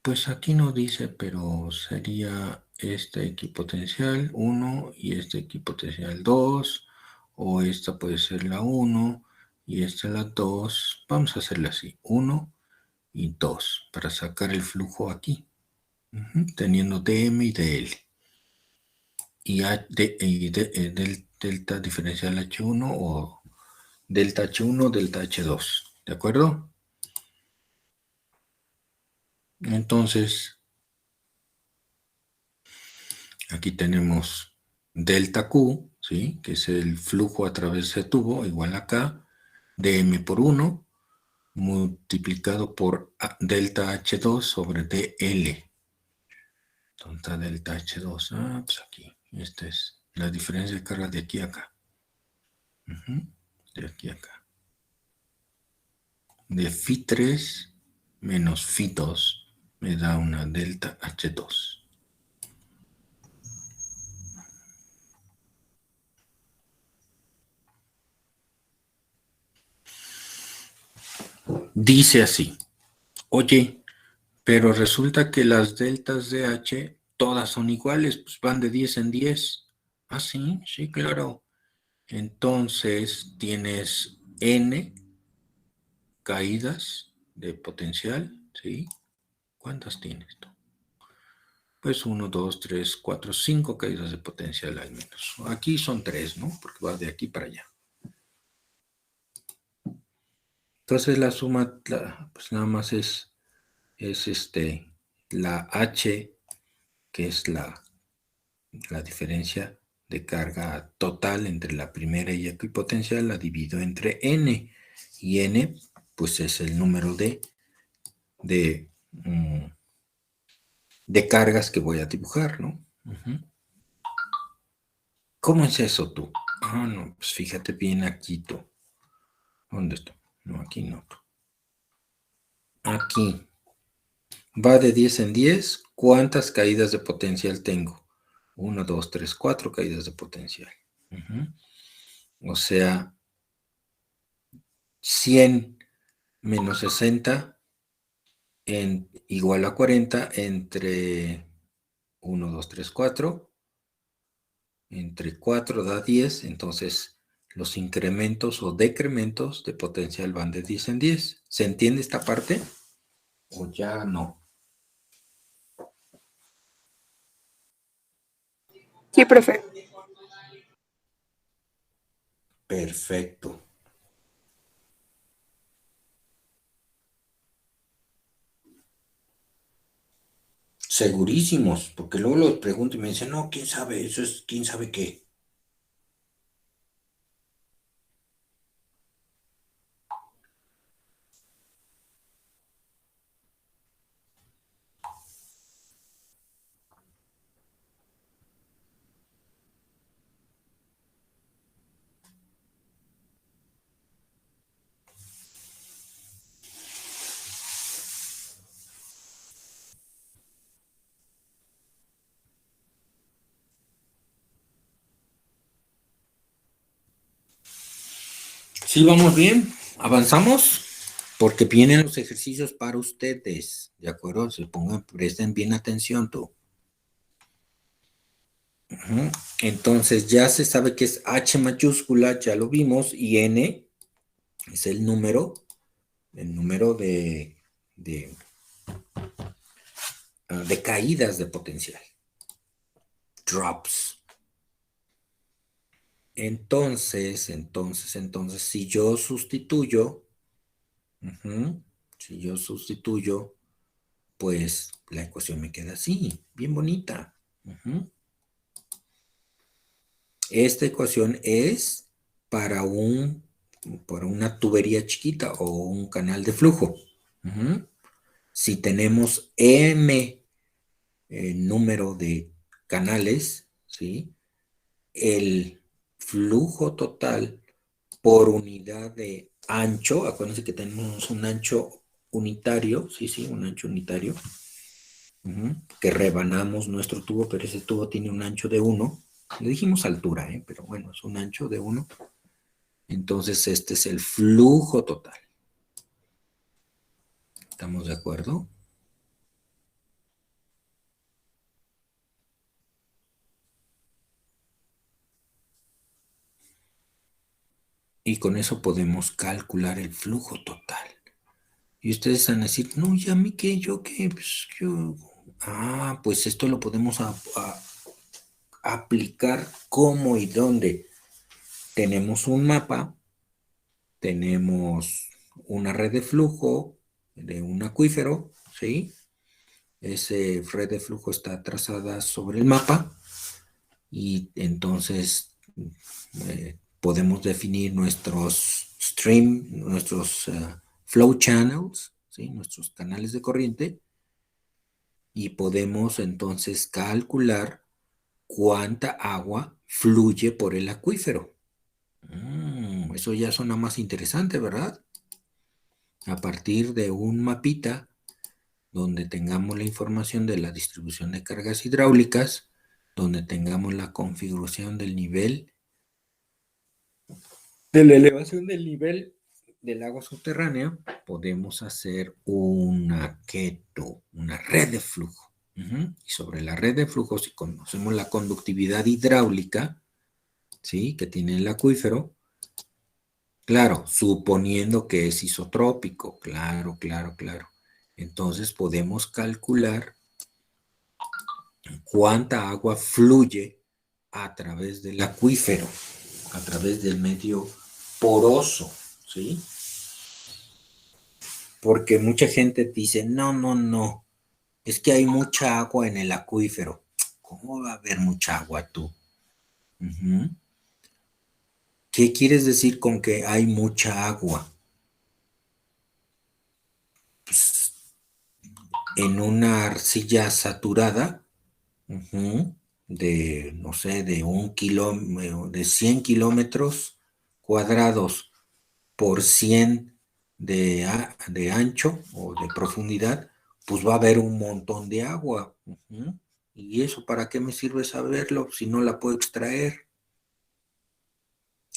Pues aquí no dice, pero sería este equipotencial 1 y este equipotencial 2, o esta puede ser la 1 y esta la 2. Vamos a hacerla así, 1 y 2, para sacar el flujo aquí, teniendo dm y dl. Y del delta diferencial H1 o delta H1, delta H2, ¿de acuerdo? Entonces, aquí tenemos delta Q, ¿sí? Que es el flujo a través de ese tubo, igual acá, dm por 1, multiplicado por delta H2 sobre dl. ¿Dónde está delta H2? Ah, pues aquí. Esta es la diferencia de carga de aquí a acá. De aquí a acá. De Φ3 menos Φ2 me da una delta H2. Dice así, oye, pero resulta que las deltas de H todas son iguales, pues van de 10 en 10. Ah, sí, sí, claro. Entonces tienes N caídas de potencial, ¿sí? ¿Cuántas tienes tú? Pues 1, 2, 3, 4, 5 caídas de potencial al menos. Aquí son 3, ¿no? Porque va de aquí para allá. Entonces la suma, pues nada más es la H, que es la diferencia de carga total entre la primera y equipotencial, la divido entre N. Y N, pues es el número de cargas que voy a dibujar, ¿no? ¿Cómo es eso tú? Ah, no, pues fíjate bien aquí tú. ¿Dónde está? No, aquí no tú. Aquí. Va de 10 en 10. ¿Cuántas caídas de potencial tengo? 1, 2, 3, 4 caídas de potencial. O sea, 100 menos 60 igual a 40 entre 1, 2, 3, 4. Entre 4 da 10, entonces los incrementos o decrementos de potencial van de 10 en 10. ¿Se entiende esta parte? ¿O ya no? Sí, profe. Perfecto. Segurísimos, porque luego los pregunto y me dicen, no, quién sabe, eso es quién sabe qué. Sí, vamos bien, avanzamos, porque vienen los ejercicios para ustedes, ¿de acuerdo? Se pongan, presten bien atención tú. Entonces ya se sabe que es H mayúscula, ya lo vimos, y N es el número de caídas de potencial. Drops. Entonces, si yo sustituyo, pues la ecuación me queda así, bien bonita. Esta ecuación es para una tubería chiquita o un canal de flujo. Si tenemos M número de canales, ¿sí? El flujo total por unidad de ancho, acuérdense que tenemos un ancho unitario, un ancho unitario, que rebanamos nuestro tubo, pero ese tubo tiene un ancho de 1. Le dijimos altura, pero bueno, es un ancho de 1. Entonces este es el flujo total. ¿Estamos de acuerdo? Y con eso podemos calcular el flujo total. Y ustedes van a decir, no, ¿y a mí qué? ¿Yo qué? Pues yo... Ah, pues esto lo podemos aplicar cómo y dónde. Tenemos un mapa, tenemos una red de flujo de un acuífero, ¿sí? Ese red de flujo está trazada sobre el mapa y entonces podemos definir nuestros stream, nuestros flow channels, ¿sí? Nuestros canales de corriente, y podemos entonces calcular cuánta agua fluye por el acuífero. Eso ya suena más interesante, ¿verdad? A partir de un mapita donde tengamos la información de la distribución de cargas hidráulicas, donde tengamos la configuración del nivel, de la elevación del nivel del agua subterránea, podemos hacer una red de flujo. Y sobre la red de flujo, si conocemos la conductividad hidráulica, ¿sí? Que tiene el acuífero, claro, suponiendo que es isotrópico, claro. Entonces podemos calcular cuánta agua fluye a través del acuífero, a través del medio poroso, ¿sí? porque mucha gente dice, no, es que hay mucha agua en el acuífero. ¿Cómo va a haber mucha agua tú? Uh-huh. ¿Qué quieres decir con que hay mucha agua? Pues, en una arcilla saturada, uh-huh, de, no sé, de 100 kilómetros cuadrados por 100 de ancho o de profundidad, pues va a haber un montón de agua. Uh-huh. ¿Y eso para qué me sirve saberlo si no la puedo extraer?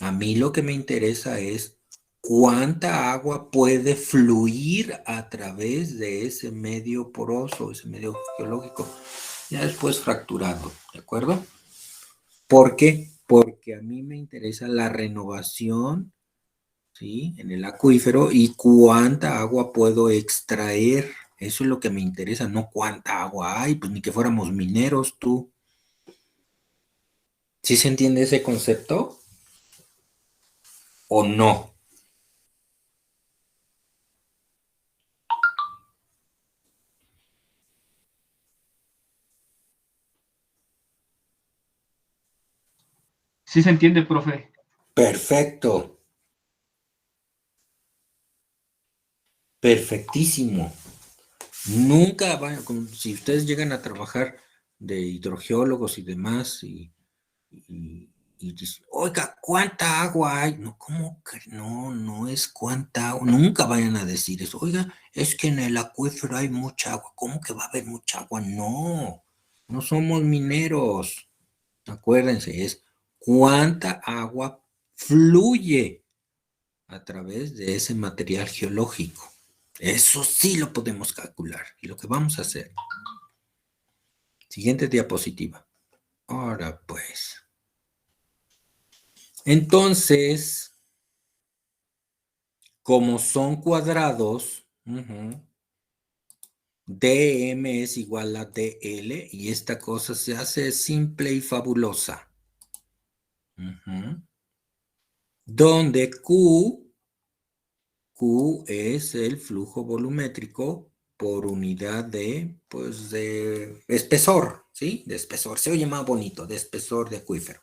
A mí lo que me interesa es cuánta agua puede fluir a través de ese medio poroso, ese medio geológico, ya después fracturado, ¿de acuerdo? ¿Por qué? Porque a mí me interesa la renovación, ¿sí?, en el acuífero y cuánta agua puedo extraer. Eso es lo que me interesa, no cuánta agua hay, pues ni que fuéramos mineros tú. ¿Sí se entiende ese concepto? ¿O no? Sí se entiende, profe. Perfecto. Perfectísimo. Nunca vayan, si ustedes llegan a trabajar de hidrogeólogos y demás, y dicen, oiga, ¿cuánta agua hay? No, ¿cómo que no? No es cuánta agua. Nunca vayan a decir eso. Oiga, es que en el acuífero hay mucha agua. ¿Cómo que va a haber mucha agua? No, no somos mineros. Acuérdense, es cuánta agua fluye a través de ese material geológico. Eso sí lo podemos calcular. Y lo que vamos a hacer. Siguiente diapositiva. Ahora pues. Entonces, como son cuadrados, dm es igual a dl y esta cosa se hace simple y fabulosa. Donde Q es el flujo volumétrico por unidad de, pues, de espesor, ¿sí? De espesor. Se oye más bonito, de espesor de acuífero.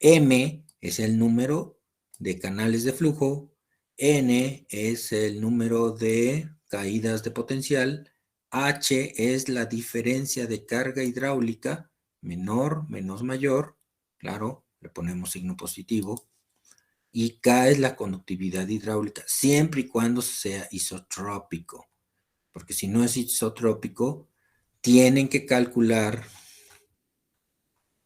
M es el número de canales de flujo. N es el número de caídas de potencial. H es la diferencia de carga hidráulica, menor menos mayor. Claro, le ponemos signo positivo. Y K es la conductividad hidráulica, siempre y cuando sea isotrópico. Porque si no es isotrópico, tienen que calcular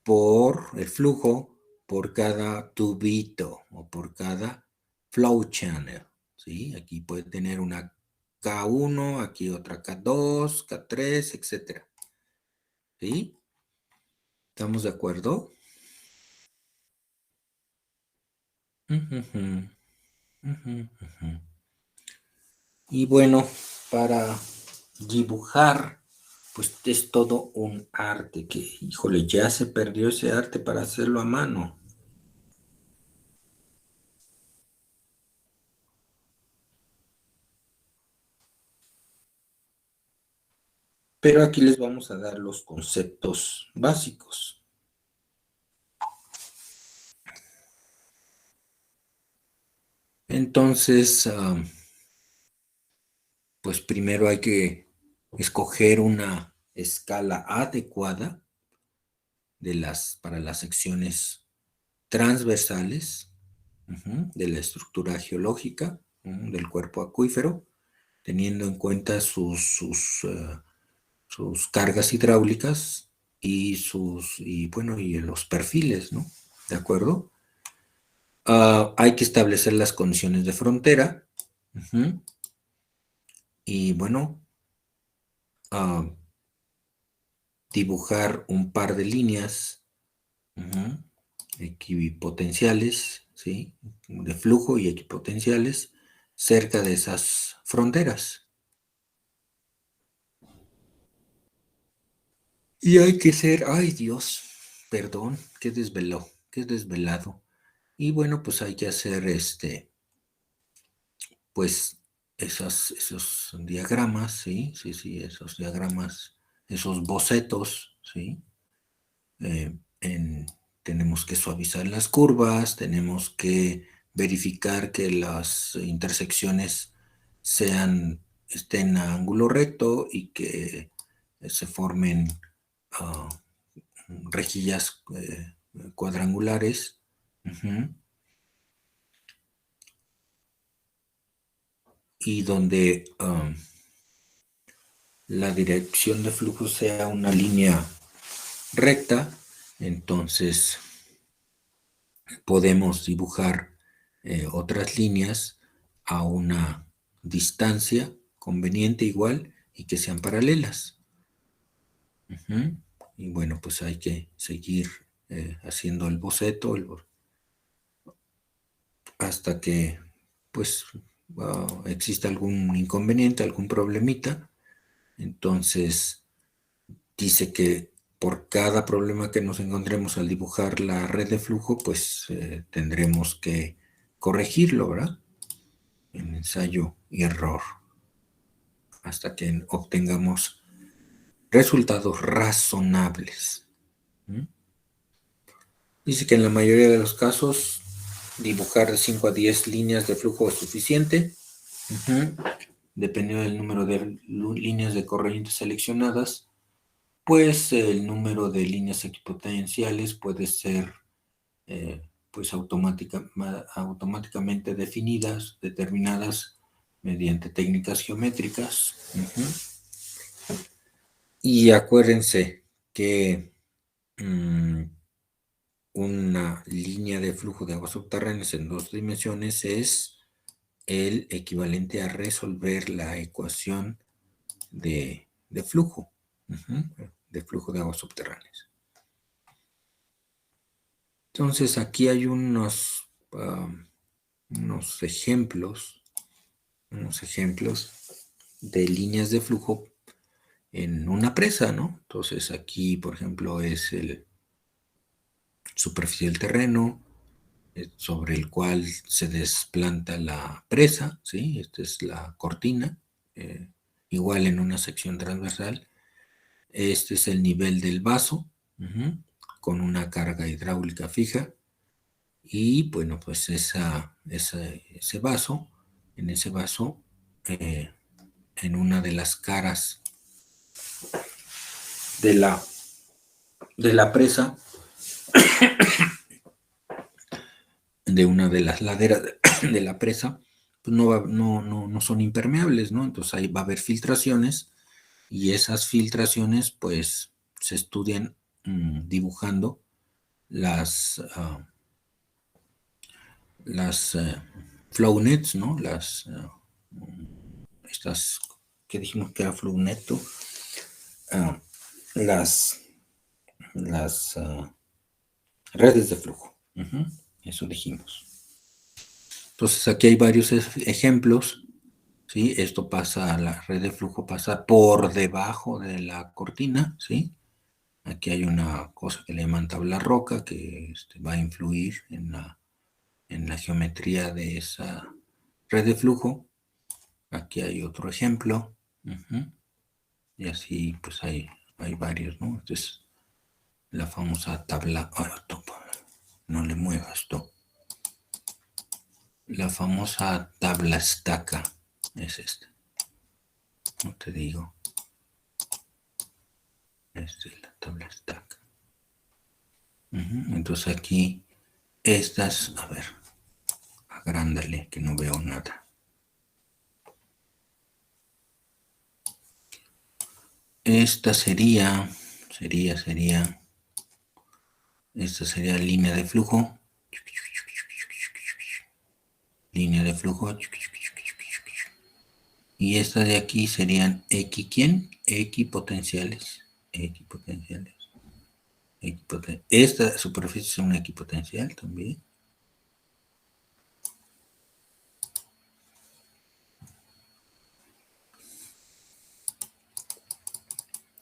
por el flujo, por cada tubito o por cada flow channel. ¿Sí? Aquí puede tener una K1, aquí otra K2, K3, etc. ¿Sí? ¿Estamos de acuerdo? Y bueno, para dibujar, pues es todo un arte que, híjole, ya se perdió ese arte para hacerlo a mano. Pero aquí les vamos a dar los conceptos básicos. Entonces, pues primero hay que escoger una escala adecuada para las secciones transversales de la estructura geológica del cuerpo acuífero, teniendo en cuenta sus cargas hidráulicas y los perfiles, ¿no? ¿De acuerdo? Hay que establecer las condiciones de frontera. Y bueno, dibujar un par de líneas equipotenciales, ¿sí?, de flujo y equipotenciales cerca de esas fronteras. Y hay que ser, ay Dios, perdón, qué desvelado. Y bueno, pues hay que hacer pues esos diagramas, ¿sí? Sí, esos diagramas, esos bocetos, ¿sí? Tenemos que suavizar las curvas, tenemos que verificar que las intersecciones estén a ángulo recto y que se formen rejillas cuadrangulares. Y donde la dirección de flujo sea una línea recta, entonces podemos dibujar otras líneas a una distancia conveniente igual y que sean paralelas. Y bueno, pues hay que seguir haciendo el boceto hasta que pues exista algún inconveniente, algún problemita. Entonces dice que por cada problema que nos encontremos al dibujar la red de flujo, pues tendremos que corregirlo, ¿verdad? En ensayo y error, hasta que obtengamos resultados razonables. Dice que en la mayoría de los casos dibujar de 5 a 10 líneas de flujo es suficiente, dependiendo del número de líneas de corriente seleccionadas. Pues el número de líneas equipotenciales puede ser pues automáticamente determinadas mediante técnicas geométricas. Y acuérdense que una línea de flujo de aguas subterráneas en 2 dimensiones es el equivalente a resolver la ecuación de flujo. De flujo de aguas subterráneas. Entonces aquí hay unos ejemplos de líneas de flujo en una presa, ¿no? Entonces aquí, por ejemplo, es el superficie del terreno sobre el cual se desplanta la presa, ¿sí? Esta es la cortina, igual en una sección transversal. Este es el nivel del vaso, con una carga hidráulica fija. Y bueno, pues ese vaso, en una de las caras de la presa, de una de las laderas de la presa, pues no son impermeables, ¿no? Entonces ahí va a haber filtraciones, y esas filtraciones pues se estudian dibujando las flownets, ¿no? Estas que dijimos que era flowneto, las redes de flujo. Eso dijimos. Entonces aquí hay varios ejemplos, ¿sí? Esto pasa, la red de flujo pasa por debajo de la cortina, ¿sí? Aquí hay una cosa que le llaman tabla roca que va a influir en la geometría de esa red de flujo. Aquí hay otro ejemplo. Y así pues hay varios, ¿no? Entonces la famosa tabla, no le muevas tú. La famosa tabla estaca es esta. No te digo. Esta es la tabla estaca. Entonces aquí estas, a ver, agrándale que no veo nada. Esta sería, esta sería línea de flujo. Línea de flujo. Y esta de aquí serían equipotenciales. Esta superficie es una equipotencial también.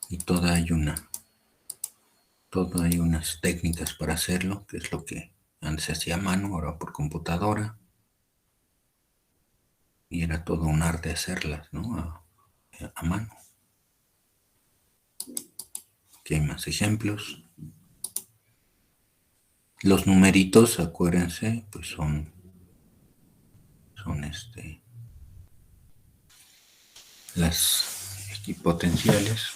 Y todo hay unas técnicas para hacerlo, que es lo que antes se hacía a mano, ahora por computadora. y era todo un arte hacerlas, ¿no? A mano. Aquí hay más ejemplos. Los numeritos, acuérdense, pues son las equipotenciales.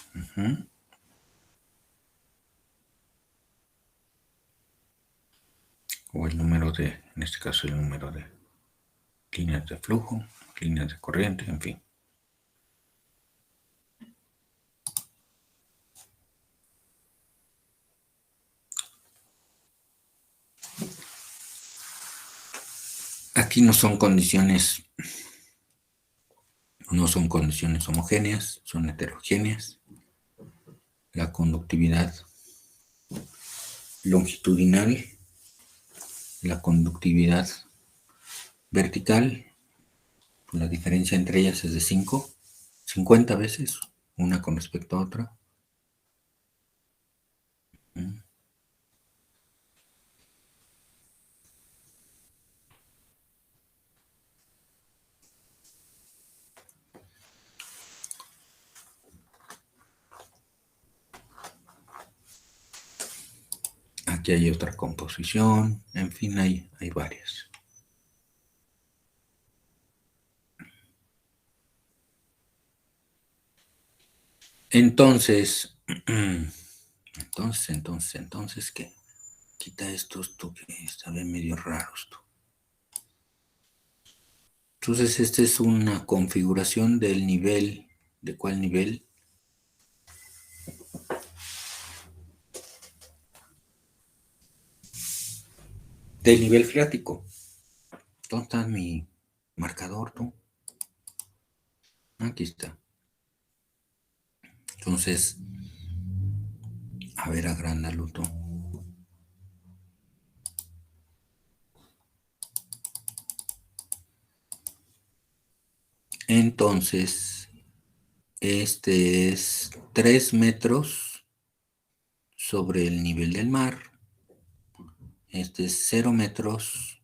O el número de, en este caso el número de líneas de flujo, líneas de corriente, en fin. Aquí no son condiciones homogéneas, son heterogéneas. La conductividad longitudinal, la conductividad vertical, la diferencia entre ellas es de 50 veces, una con respecto a otra. Aquí hay otra composición, en fin, hay varias. Entonces, ¿qué? Quita esto que está bien medio raro esto. Entonces, esta es una configuración del nivel. ¿De cuál nivel? Del nivel freático. ¿Dónde está mi marcador, tú? Aquí está. Entonces, a ver, agrándalo tú. Entonces, este es 3 metros sobre el nivel del mar. Este es 0 metros.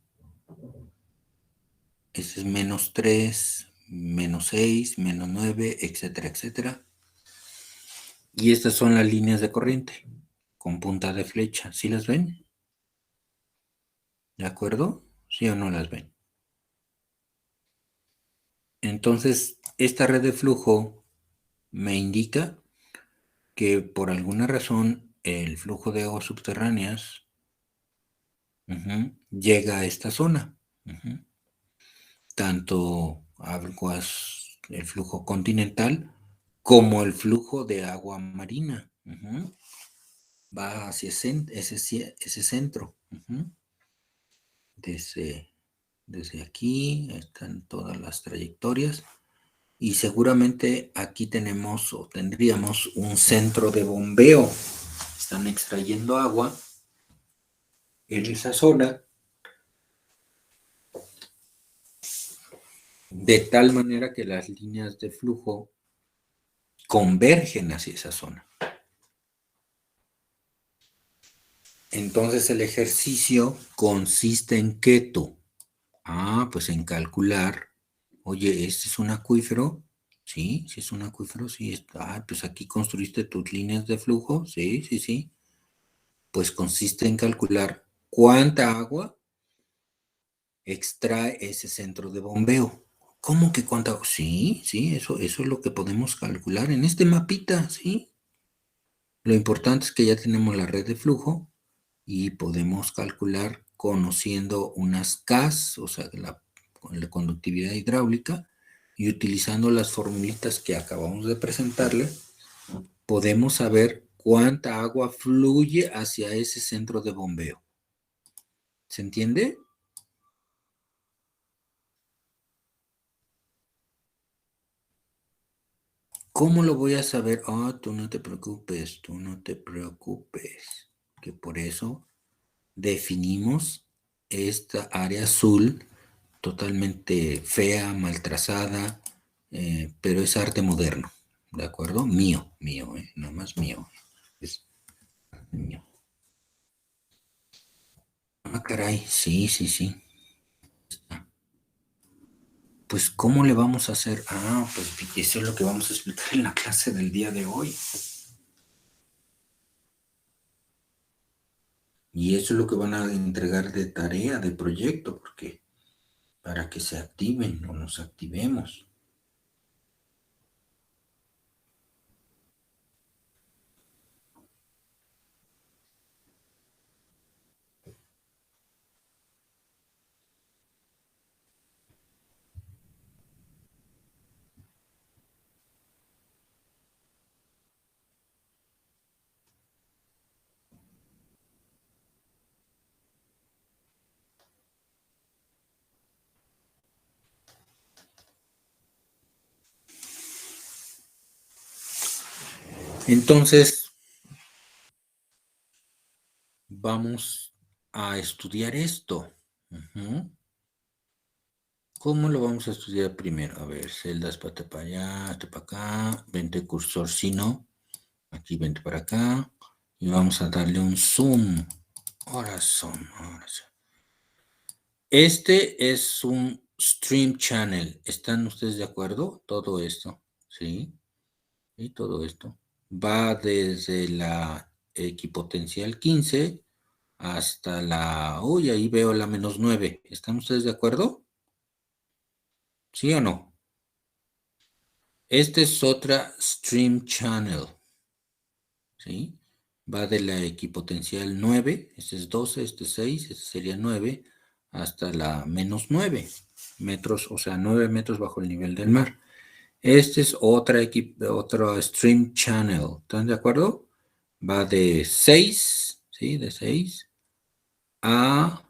Este es menos 3, menos 6, menos 9, etcétera, etcétera. Y estas son las líneas de corriente con punta de flecha. ¿Sí las ven? ¿De acuerdo? ¿Sí o no las ven? Entonces, esta red de flujo me indica que por alguna razón el flujo de aguas subterráneas llega a esta zona. Tanto aguas, el flujo continental como el flujo de agua marina. Va hacia ese centro. Desde aquí están todas las trayectorias. Y seguramente aquí tenemos o tendríamos un centro de bombeo. Están extrayendo agua en esa zona de tal manera que las líneas de flujo convergen hacia esa zona. Entonces el ejercicio consiste en ¿qué tú? Pues en calcular, oye, ¿este es un acuífero? Sí, sí es un acuífero, sí. Pues aquí construiste tus líneas de flujo, sí, sí, sí. Pues consiste en calcular cuánta agua extrae ese centro de bombeo. ¿Cómo que cuánta agua? Sí, sí, eso es lo que podemos calcular en este mapita, sí. Lo importante es que ya tenemos la red de flujo y podemos calcular conociendo unas Ks, o sea, la conductividad hidráulica, y utilizando las formulitas que acabamos de presentarle, podemos saber cuánta agua fluye hacia ese centro de bombeo. ¿Se entiende? ¿Cómo lo voy a saber? Tú no te preocupes, que por eso definimos esta área azul totalmente fea, mal trazada, pero es arte moderno, ¿de acuerdo? Mío, nada más mío. Es mío. Caray, sí. pues, ¿cómo le vamos a hacer? Ah, pues eso es lo que vamos a explicar en la clase del día de hoy. Y eso es lo que van a entregar de tarea, de proyecto, porque para que se activen o nos activemos. Entonces, vamos a estudiar esto. ¿Cómo lo vamos a estudiar primero? A ver, celdas para allá, para acá, vente cursor sino, aquí vente para acá, y vamos a darle un zoom. Ahora son. Este es un stream channel. ¿Están ustedes de acuerdo? Todo esto, ¿sí? Y todo esto va desde la equipotencial 15 hasta la... Uy, ahí veo la -9. ¿Están ustedes de acuerdo? ¿Sí o no? Este es otra stream channel. ¿Sí? Va de la equipotencial 9, este es 12, este es 6, este sería 9, hasta la -9 metros, o sea, 9 metros bajo el nivel del mar. Este es otra stream channel. ¿Están de acuerdo? Va de 6, ¿sí? De 6 a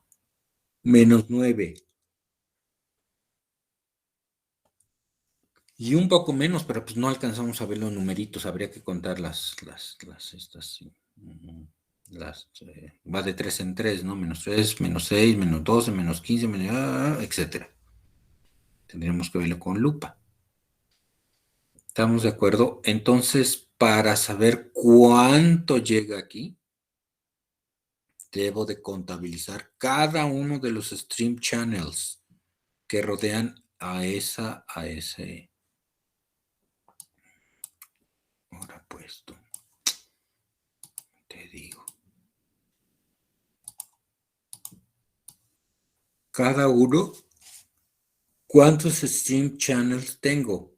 -9. Y un poco menos, pero pues no alcanzamos a ver los numeritos. Habría que contar estas. Va de 3 en 3, ¿no? -3, -6, -12, -15, etcétera. Tendríamos que verlo con lupa. ¿Estamos de acuerdo? Entonces, para saber cuánto llega aquí, debo de contabilizar cada uno de los stream channels que rodean a ese. Ahora puesto. Te digo. Cada uno, ¿cuántos stream channels tengo?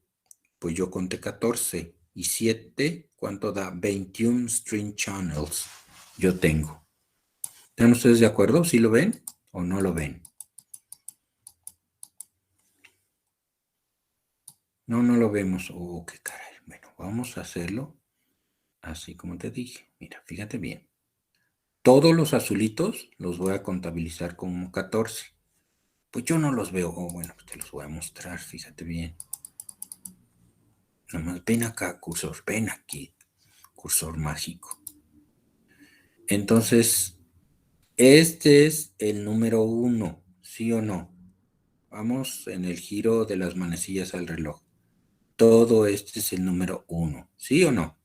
Pues yo conté 14 y 7, ¿cuánto da? 21 stream channels yo tengo. ¿Están ustedes de acuerdo? ¿Sí lo ven o no lo ven? No, no lo vemos. Oh, qué caray. Bueno, vamos a hacerlo así como te dije. Mira, fíjate bien. Todos los azulitos los voy a contabilizar como 14. Pues yo no los veo. Oh, bueno, pues te los voy a mostrar. Fíjate bien. Nomás ven acá, cursor. Ven aquí, cursor mágico. Entonces, este es el número 1, ¿sí o no? Vamos en el giro de las manecillas al reloj. Todo este es el número 1, ¿sí o no?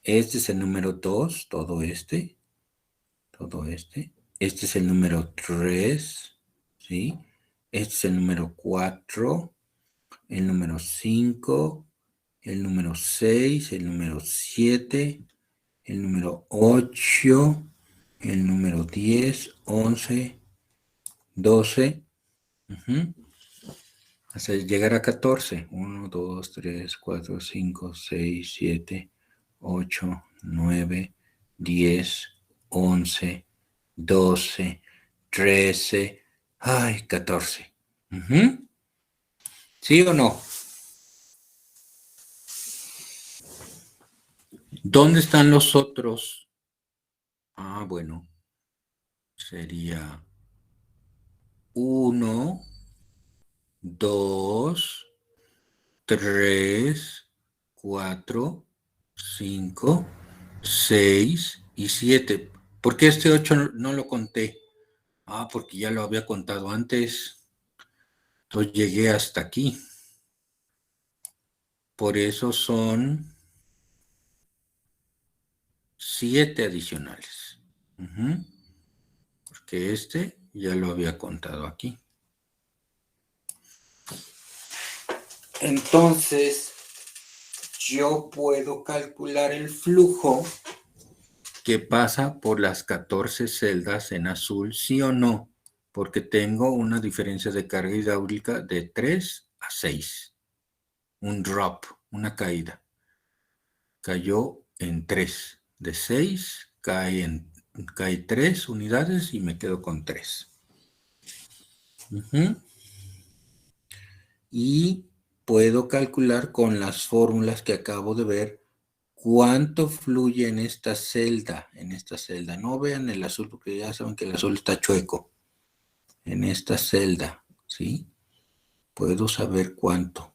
Este es el número 2, todo este. Este es el número 3, ¿sí? Este es el número 4, el número 5, el número 6, el número 7, el número 8, el número 10, 11, 12, hasta llegar a 14. 1, 2, 3, 4, 5, 6, 7, 8, 9, 10, 11, 12, 13, 14. ¿Sí o no? ¿Dónde están los otros? Ah, bueno, sería 1, 2, 3, 4, 5, 6 y 7. ¿Por qué este 8 no lo conté? Ah, porque ya lo había contado antes. Entonces llegué hasta aquí. Por eso son 7 adicionales. Porque este ya lo había contado aquí. Entonces, yo puedo calcular el flujo que pasa por las 14 celdas en azul, ¿sí o no? Porque tengo una diferencia de carga hidráulica de 3 a 6. Un drop, una caída. Cayó en 3. De 6 cae 3 unidades y me quedo con 3. Y puedo calcular con las fórmulas que acabo de ver cuánto fluye en esta celda. No vean el azul porque ya saben que el azul está chueco. En esta celda, ¿sí? Puedo saber cuánto.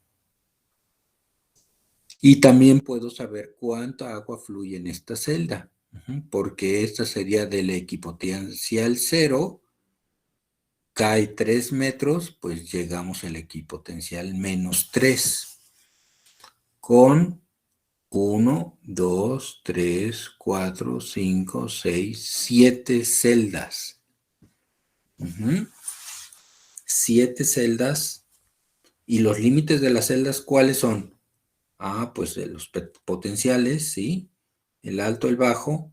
Y también puedo saber cuánta agua fluye en esta celda, porque esta sería del equipotencial 0, cae 3 metros, pues llegamos al equipotencial menos 3, con 1, 2, 3, 4, 5, 6, 7 celdas. 7 celdas. ¿Y los límites de las celdas cuáles son? Pues de los potenciales, ¿sí? El alto, el bajo,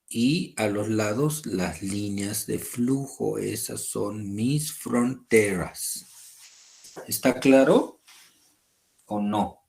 y a los lados las líneas de flujo. Esas son mis fronteras. ¿Está claro o no?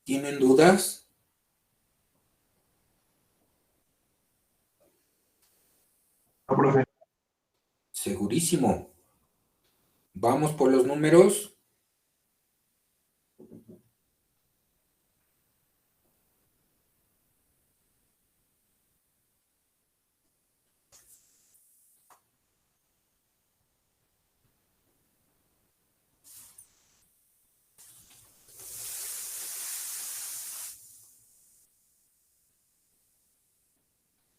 ¿Tienen dudas? No, profe. Segurísimo. Vamos por los números.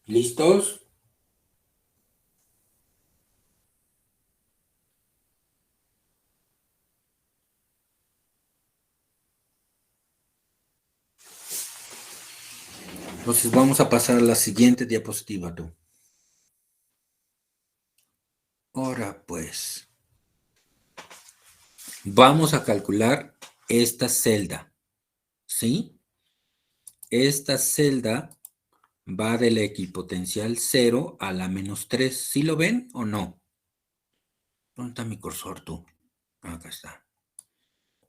¿Listos? Entonces vamos a pasar a la siguiente diapositiva, tú. Ahora pues, vamos a calcular esta celda, ¿sí? Esta celda va del equipotencial 0 a la menos 3. ¿Sí lo ven o no? ¿Dónde está mi cursor, tú? Acá está.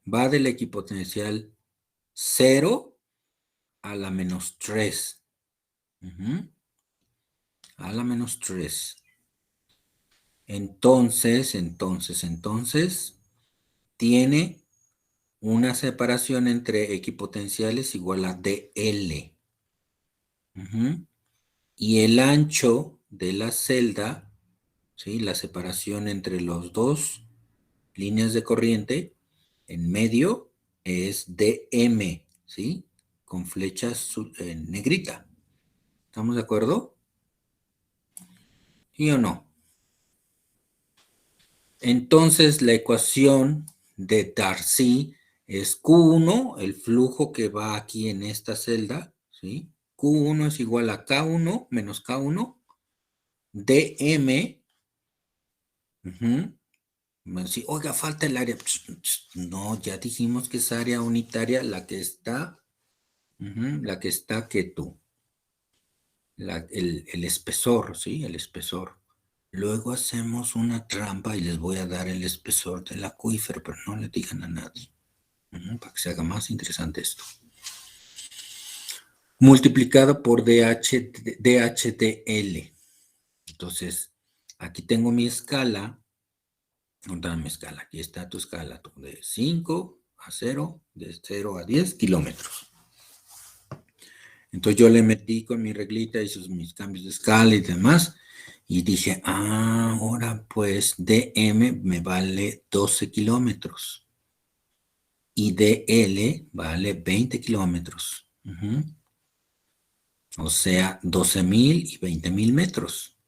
Va del equipotencial 0 a la menos 3. A la menos 3. Entonces, tiene una separación entre equipotenciales igual a DL. Y el ancho de la celda, ¿sí? La separación entre los dos líneas de corriente en medio es DM, ¿sí? Con flechas en negrita. ¿Estamos de acuerdo? ¿Sí o no? Entonces, la ecuación de Darcy es Q1, el flujo que va aquí en esta celda, ¿sí? Q1 es igual a K1 menos K1, DM. Sí, oiga, falta el área. No, ya dijimos que es área unitaria la que está que tú. El espesor, ¿sí? El espesor. Luego hacemos una trampa y les voy a dar el espesor del acuífero, pero no le digan a nadie. Para que se haga más interesante esto. Multiplicado por DHTL. Entonces, aquí tengo mi escala. ¿Dónde está mi escala? Aquí está tu escala. De 5 a 0, de 0 a 10 kilómetros. Entonces yo le metí con mi reglita, hice mis cambios de escala y demás, y dije, ahora pues DM me vale 12 kilómetros y DL vale 20 kilómetros. O sea, 12,000 y 20,000 metros.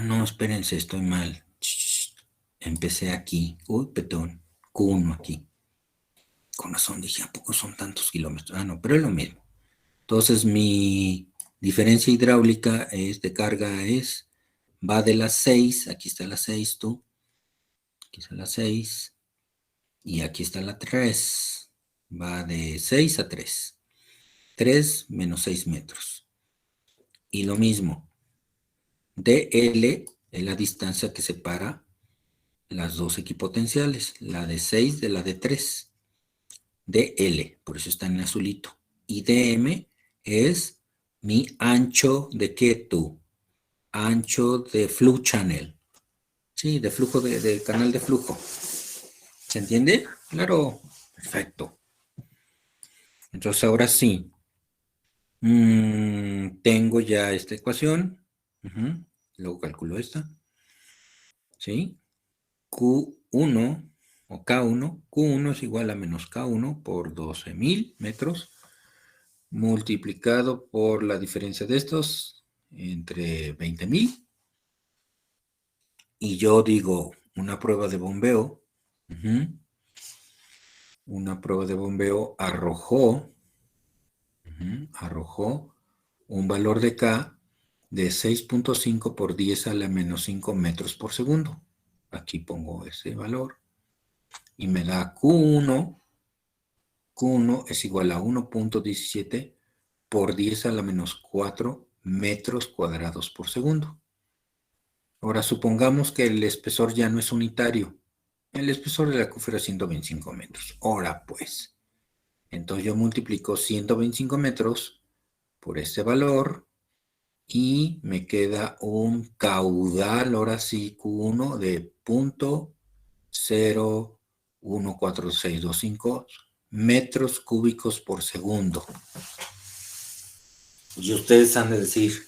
No, espérense, estoy mal. Empecé aquí. Uy, petón. Q1 aquí. Con razón dije, ¿a poco son tantos kilómetros? No, pero es lo mismo. Entonces mi diferencia hidráulica de carga va de las 6, aquí está la 6 tú, aquí está la 6, y aquí está la 3, va de 6 a 3, 3 menos 6 metros. Y lo mismo, DL es la distancia que separa las dos equipotenciales, la de 6 de la de 3, DL, por eso está en azulito, y DM es mi ancho de ¿qué tú? Ancho de flow channel. Sí, de flujo, de canal de flujo. ¿Se entiende? Claro. Perfecto. Entonces ahora sí. Tengo ya esta ecuación. Luego calculo esta. ¿Sí? Q1 o K1. Q1 es igual a menos K1 por 12,000 metros multiplicado por la diferencia de estos entre 20,000. Y yo digo, una prueba de bombeo, una prueba de bombeo arrojó un valor de K de 6.5 por 10 a la menos 5 metros por segundo. Aquí pongo ese valor y me da Q1. Q1 es igual a 1.17 por 10 a la menos 4 metros cuadrados por segundo. Ahora supongamos que el espesor ya no es unitario. El espesor del acuífero es 125 metros. Ahora pues, entonces yo multiplico 125 metros por este valor y me queda un caudal, ahora sí, Q1 de 0.014625 metros cúbicos por segundo. Y ustedes han de decir,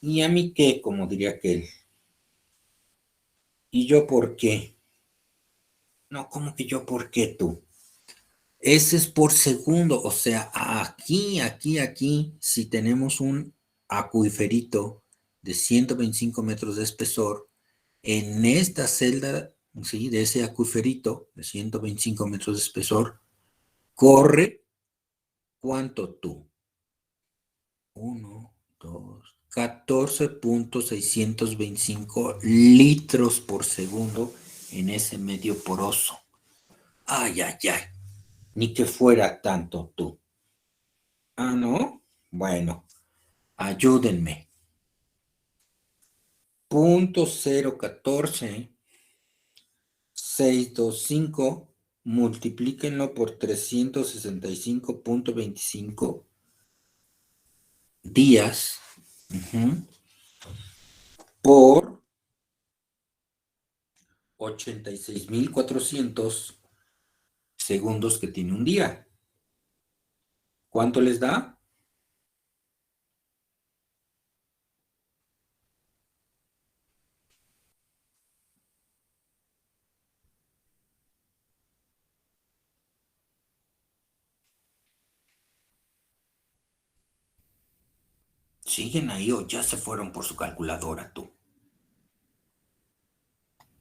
¿y a mí qué? Como diría aquel. ¿Y yo por qué? No, ¿cómo que yo por qué tú? Ese es por segundo, o sea, aquí, si tenemos un acuiferito de 125 metros de espesor, en esta celda, ¿sí? De ese acuiferito de 125 metros de espesor, corre, ¿cuánto tú? 1, 2, 14.625 litros por segundo en ese medio poroso. Ay, ay, ay. Ni que fuera tanto tú. ¿No? Bueno, ayúdenme. 0.014625, multiplíquenlo por 365.25 días por 86,400 segundos que tiene un día. ¿Cuánto les da? ¿Siguen ahí o ya se fueron por su calculadora tú?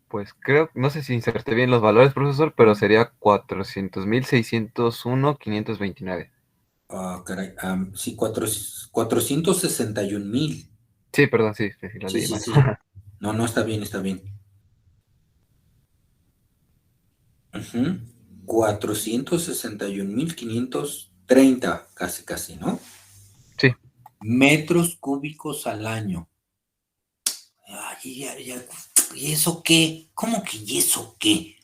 Pues creo, no sé si inserté bien los valores, profesor, pero sería 400,601,529. Caray. Sí, 461,000. Sí, perdón, sí, lo Sí, leí sí, mal. sí. No, está bien, está bien. 461,530, casi, ¿no? Sí. Metros cúbicos al año. Ay, ¿y eso qué? ¿Cómo que y eso qué?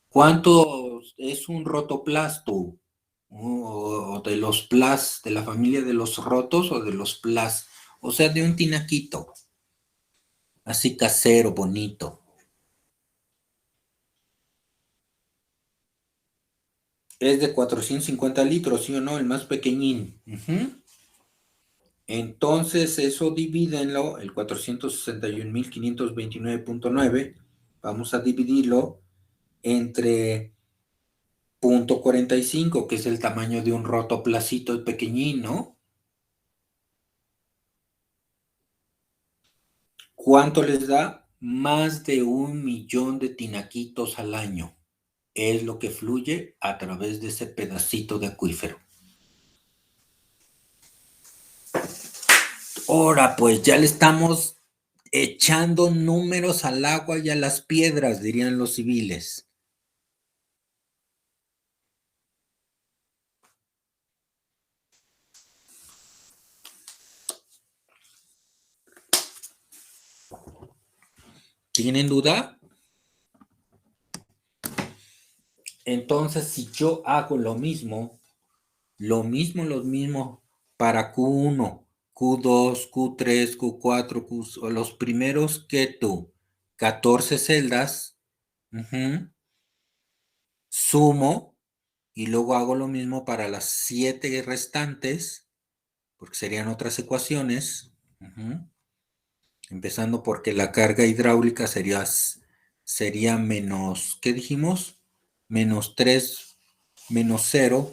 ¿Cuánto es un rotoplasto? ¿O de los plas, de la familia de los rotos o de los plas? O sea, de un tinaquito. Así casero, bonito. Es de 450 litros, ¿sí o no? El más pequeñín. Entonces, eso divídenlo, el 461.529.9, vamos a dividirlo entre 0.45, que es el tamaño de un rotoplacito pequeñín, ¿no? ¿Cuánto les da? Más de 1 millón de tinaquitos al año. Es lo que fluye a través de ese pedacito de acuífero. Ahora, pues ya le estamos echando números al agua y a las piedras, dirían los civiles. ¿Tienen duda? Entonces, si yo hago lo mismo para Q1, Q2, Q3, Q4, los primeros que tú, 14 celdas, sumo y luego hago lo mismo para las 7 restantes, porque serían otras ecuaciones, empezando porque la carga hidráulica sería menos, ¿qué dijimos? Menos 3, menos 0,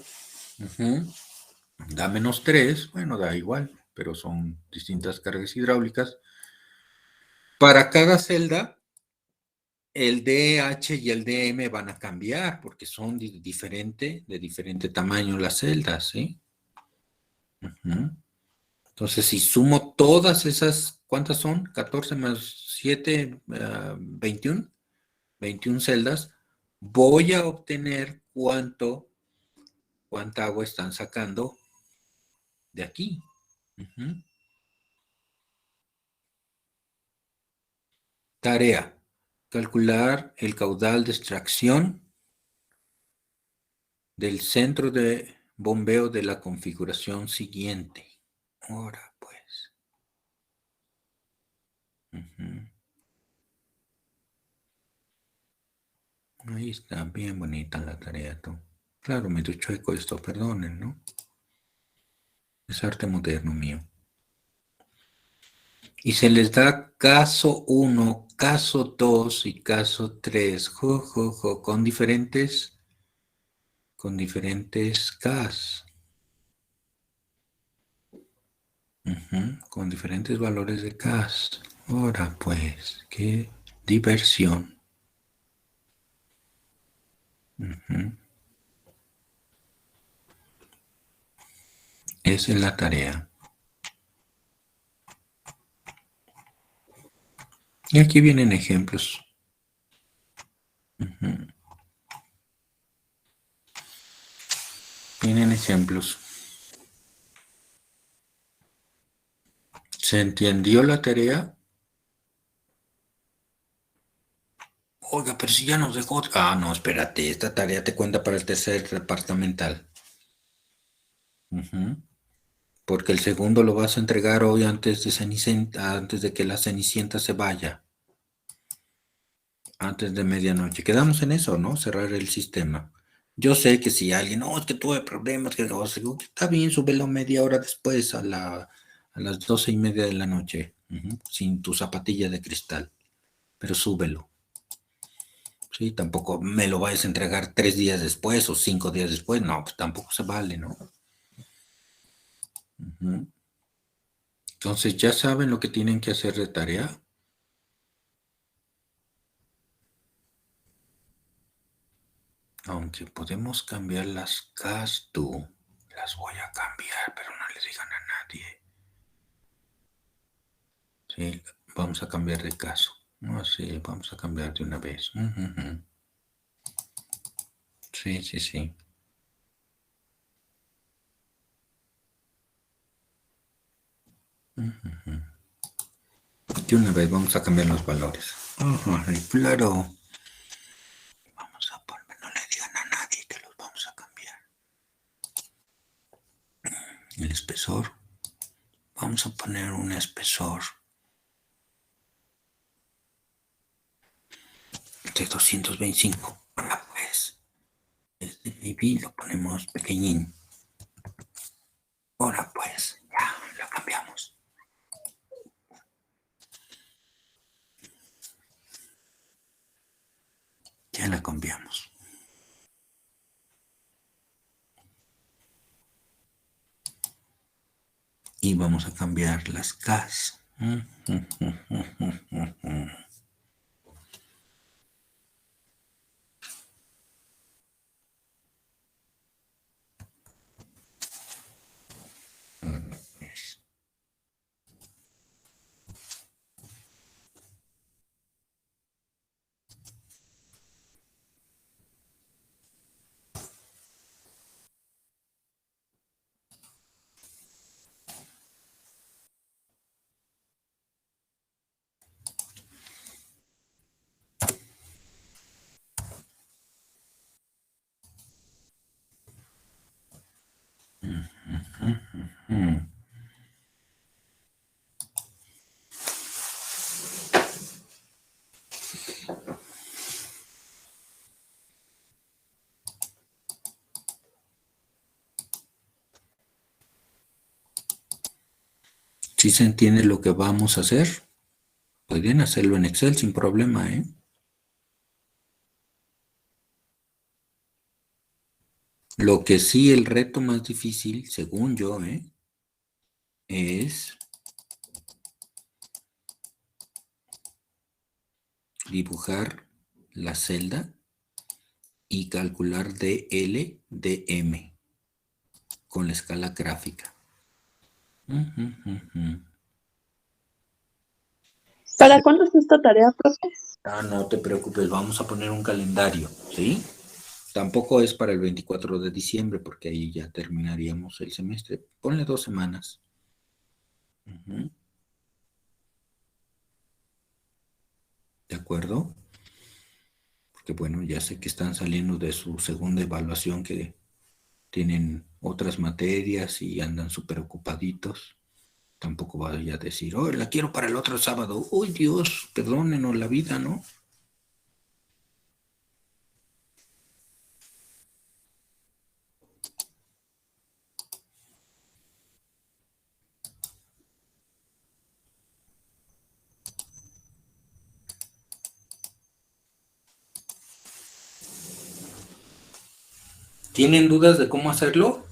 da menos 3, bueno, da igual, pero son distintas cargas hidráulicas. Para cada celda, el DH y el DM van a cambiar porque son de diferente tamaño las celdas, ¿sí? Entonces, si sumo todas esas, ¿cuántas son? 14 más 7, 21. 21 celdas, voy a obtener cuánta agua están sacando de aquí. Tarea: calcular el caudal de extracción del centro de bombeo de la configuración siguiente. Ahora, pues. Ahí está, bien bonita la tarea, tú. Claro, medio chueco esto, perdonen, ¿no? Es arte moderno mío. Y se les da caso 1, caso 2 y caso 3, con diferentes Ks. Con diferentes valores de Ks. Ahora pues, qué diversión. Esa es la tarea. Y aquí vienen ejemplos. Vienen ejemplos. ¿Se entendió la tarea? Oiga, pero si ya nos dejó... Ah, no, espérate, esta tarea te cuenta para el tercer departamental. Porque el segundo lo vas a entregar hoy antes de que la Cenicienta se vaya. Antes de medianoche. Quedamos en eso, ¿no? Cerrar el sistema. Yo sé que si alguien, no, es que tuve problemas, que está bien, súbelo media hora después a las 12:30 de la noche, sin tu zapatilla de cristal, pero súbelo. Sí, tampoco me lo vayas a entregar 3 días después o 5 días después, no, pues tampoco se vale, ¿no? Entonces, ¿ya saben lo que tienen que hacer de tarea? Aunque podemos cambiar las Ks, tú. Las voy a cambiar, pero no le digan a nadie. Sí, vamos a cambiar de caso. No, sí, vamos a cambiar de una vez. Sí, sí, sí. De una vez vamos a cambiar los valores. Claro. Vamos a poner, no le digan a nadie que los vamos a cambiar. El espesor. Vamos a poner un espesor de 225. Pues Este AB lo ponemos pequeñín. Ahora pues, ya lo cambiamos. Ya la cambiamos. Y vamos a cambiar las Ks. Si se entiende lo que vamos a hacer, pueden hacerlo en Excel sin problema, ¿eh? Lo que sí, el reto más difícil, según yo, es dibujar la celda y calcular DL de M con la escala gráfica. ¿Para cuándo es esta tarea, profe? Ah, no te preocupes, vamos a poner un calendario, ¿sí? Tampoco es para el 24 de diciembre, porque ahí ya terminaríamos el semestre. Ponle 2 semanas. ¿De acuerdo? Porque bueno, ya sé que están saliendo de su segunda evaluación, que tienen otras materias y andan súper ocupaditos. Tampoco vaya a decir, oh, la quiero para el otro sábado. Uy, Dios, perdónenos la vida, ¿no? ¿Tienen dudas de cómo hacerlo?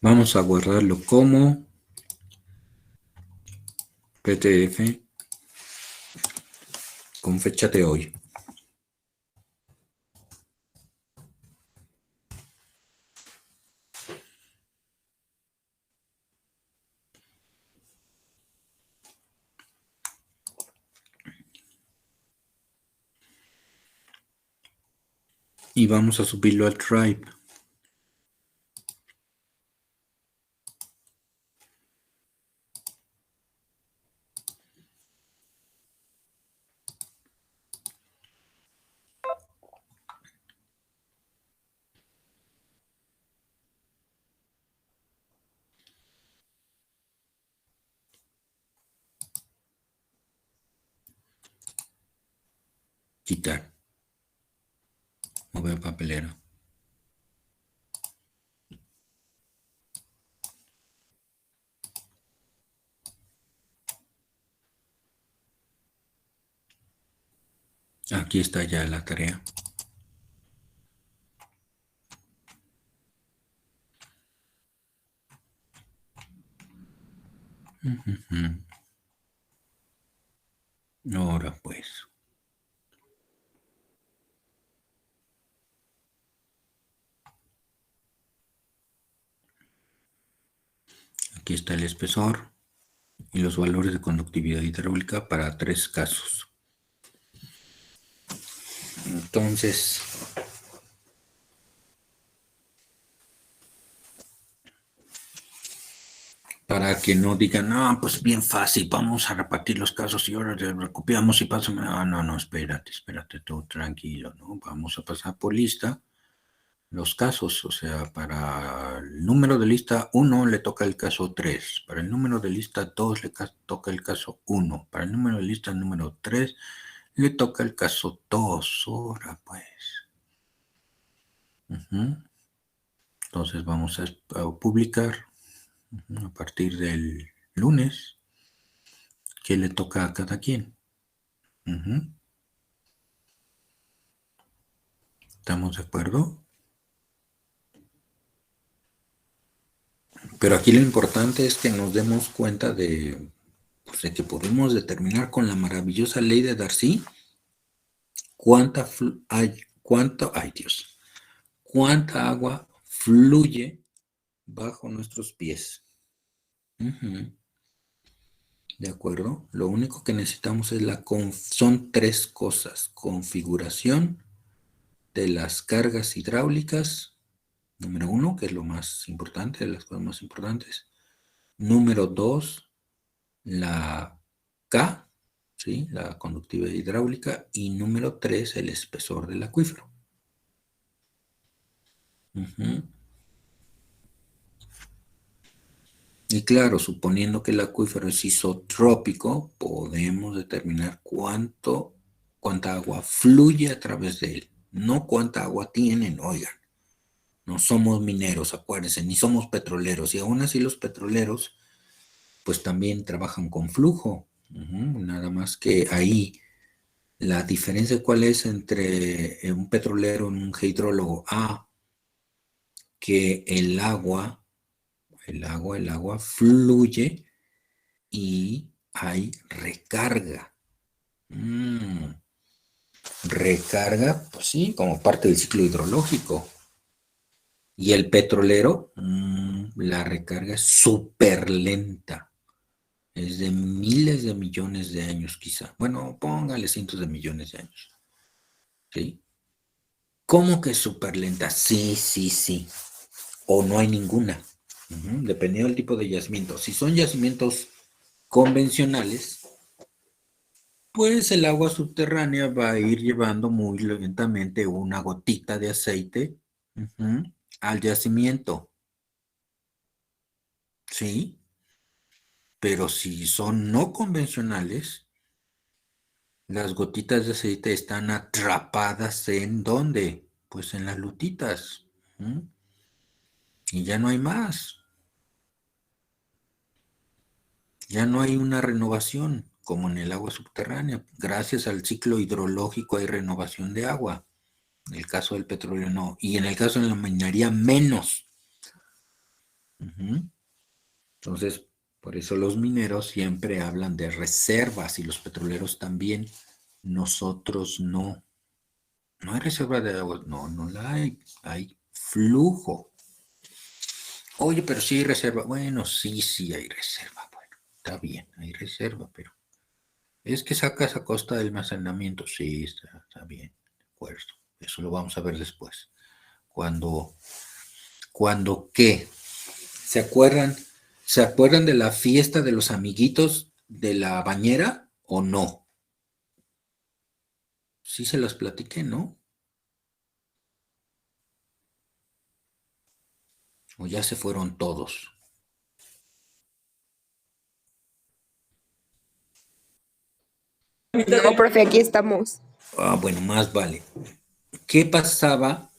Vamos a guardarlo como PDF con fecha de hoy. Y vamos a subirlo al Drive. Quitar. Mover papelera. Aquí está ya la tarea. Ahora pues. Aquí está el espesor y los valores de conductividad hidráulica para 3 casos. Entonces, para que no digan, no, pues bien fácil, vamos a repartir los casos y ahora recopiamos y pasamos. No, espérate, tú tranquilo, ¿no? Vamos a pasar por lista los casos, o sea, para el número de lista 1 le toca el caso 3, para el número de lista 2 le toca el caso 1, para el número de lista número 3 le toca el caso 2, ahora pues. Entonces vamos a publicar a partir del lunes qué le toca a cada quien. ¿Estamos de acuerdo? Pero aquí lo importante es que nos demos cuenta de que podemos determinar con la maravillosa ley de Darcy cuánta agua fluye bajo nuestros pies. ¿De acuerdo? Lo único que necesitamos es son 3 cosas: configuración de las cargas hidráulicas, número 1, que es lo más importante, de las cosas más importantes. Número 2, la K, ¿sí? La conductividad hidráulica. Y número 3, el espesor del acuífero. Y claro, suponiendo que el acuífero es isotrópico, podemos determinar cuánta agua fluye a través de él. No cuánta agua tienen, oigan. No somos mineros, acuérdense, ni somos petroleros. Y aún así los petroleros, pues también trabajan con flujo. Nada más que ahí, la diferencia cuál es entre un petrolero y un hidrólogo. Que el agua fluye y hay recarga. Recarga, pues sí, como parte del ciclo hidrológico. Y el petrolero, la recarga es súper lenta. Es de miles de millones de años quizá. Bueno, póngale cientos de millones de años. ¿Sí? ¿Cómo que súper lenta? Sí. O no hay ninguna. Dependiendo del tipo de yacimiento. Si son yacimientos convencionales, pues el agua subterránea va a ir llevando muy lentamente una gotita de aceite al yacimiento. ¿Sí? Pero si son no convencionales, las gotitas de aceite están atrapadas ¿en dónde? Pues en las lutitas. Y ya no hay más. Ya no hay una renovación como en el agua subterránea. Gracias al ciclo hidrológico hay renovación de agua. En el caso del petróleo no. Y en el caso de la minería menos. Entonces, por eso los mineros siempre hablan de reservas y los petroleros también. Nosotros no. No hay reserva de agua. No la hay. Hay flujo. Oye, pero sí hay reserva. Bueno, sí hay reserva. Bueno, está bien, hay reserva, pero es que sacas a costa del almacenamiento. Sí, está bien, de acuerdo. Eso lo vamos a ver después. ¿Cuándo qué? ¿Se acuerdan de la fiesta de los amiguitos de la bañera o no? Sí se las platiqué, ¿no? O ya se fueron todos. No, profe, aquí estamos. Bueno, más vale. ¿Qué pasaba?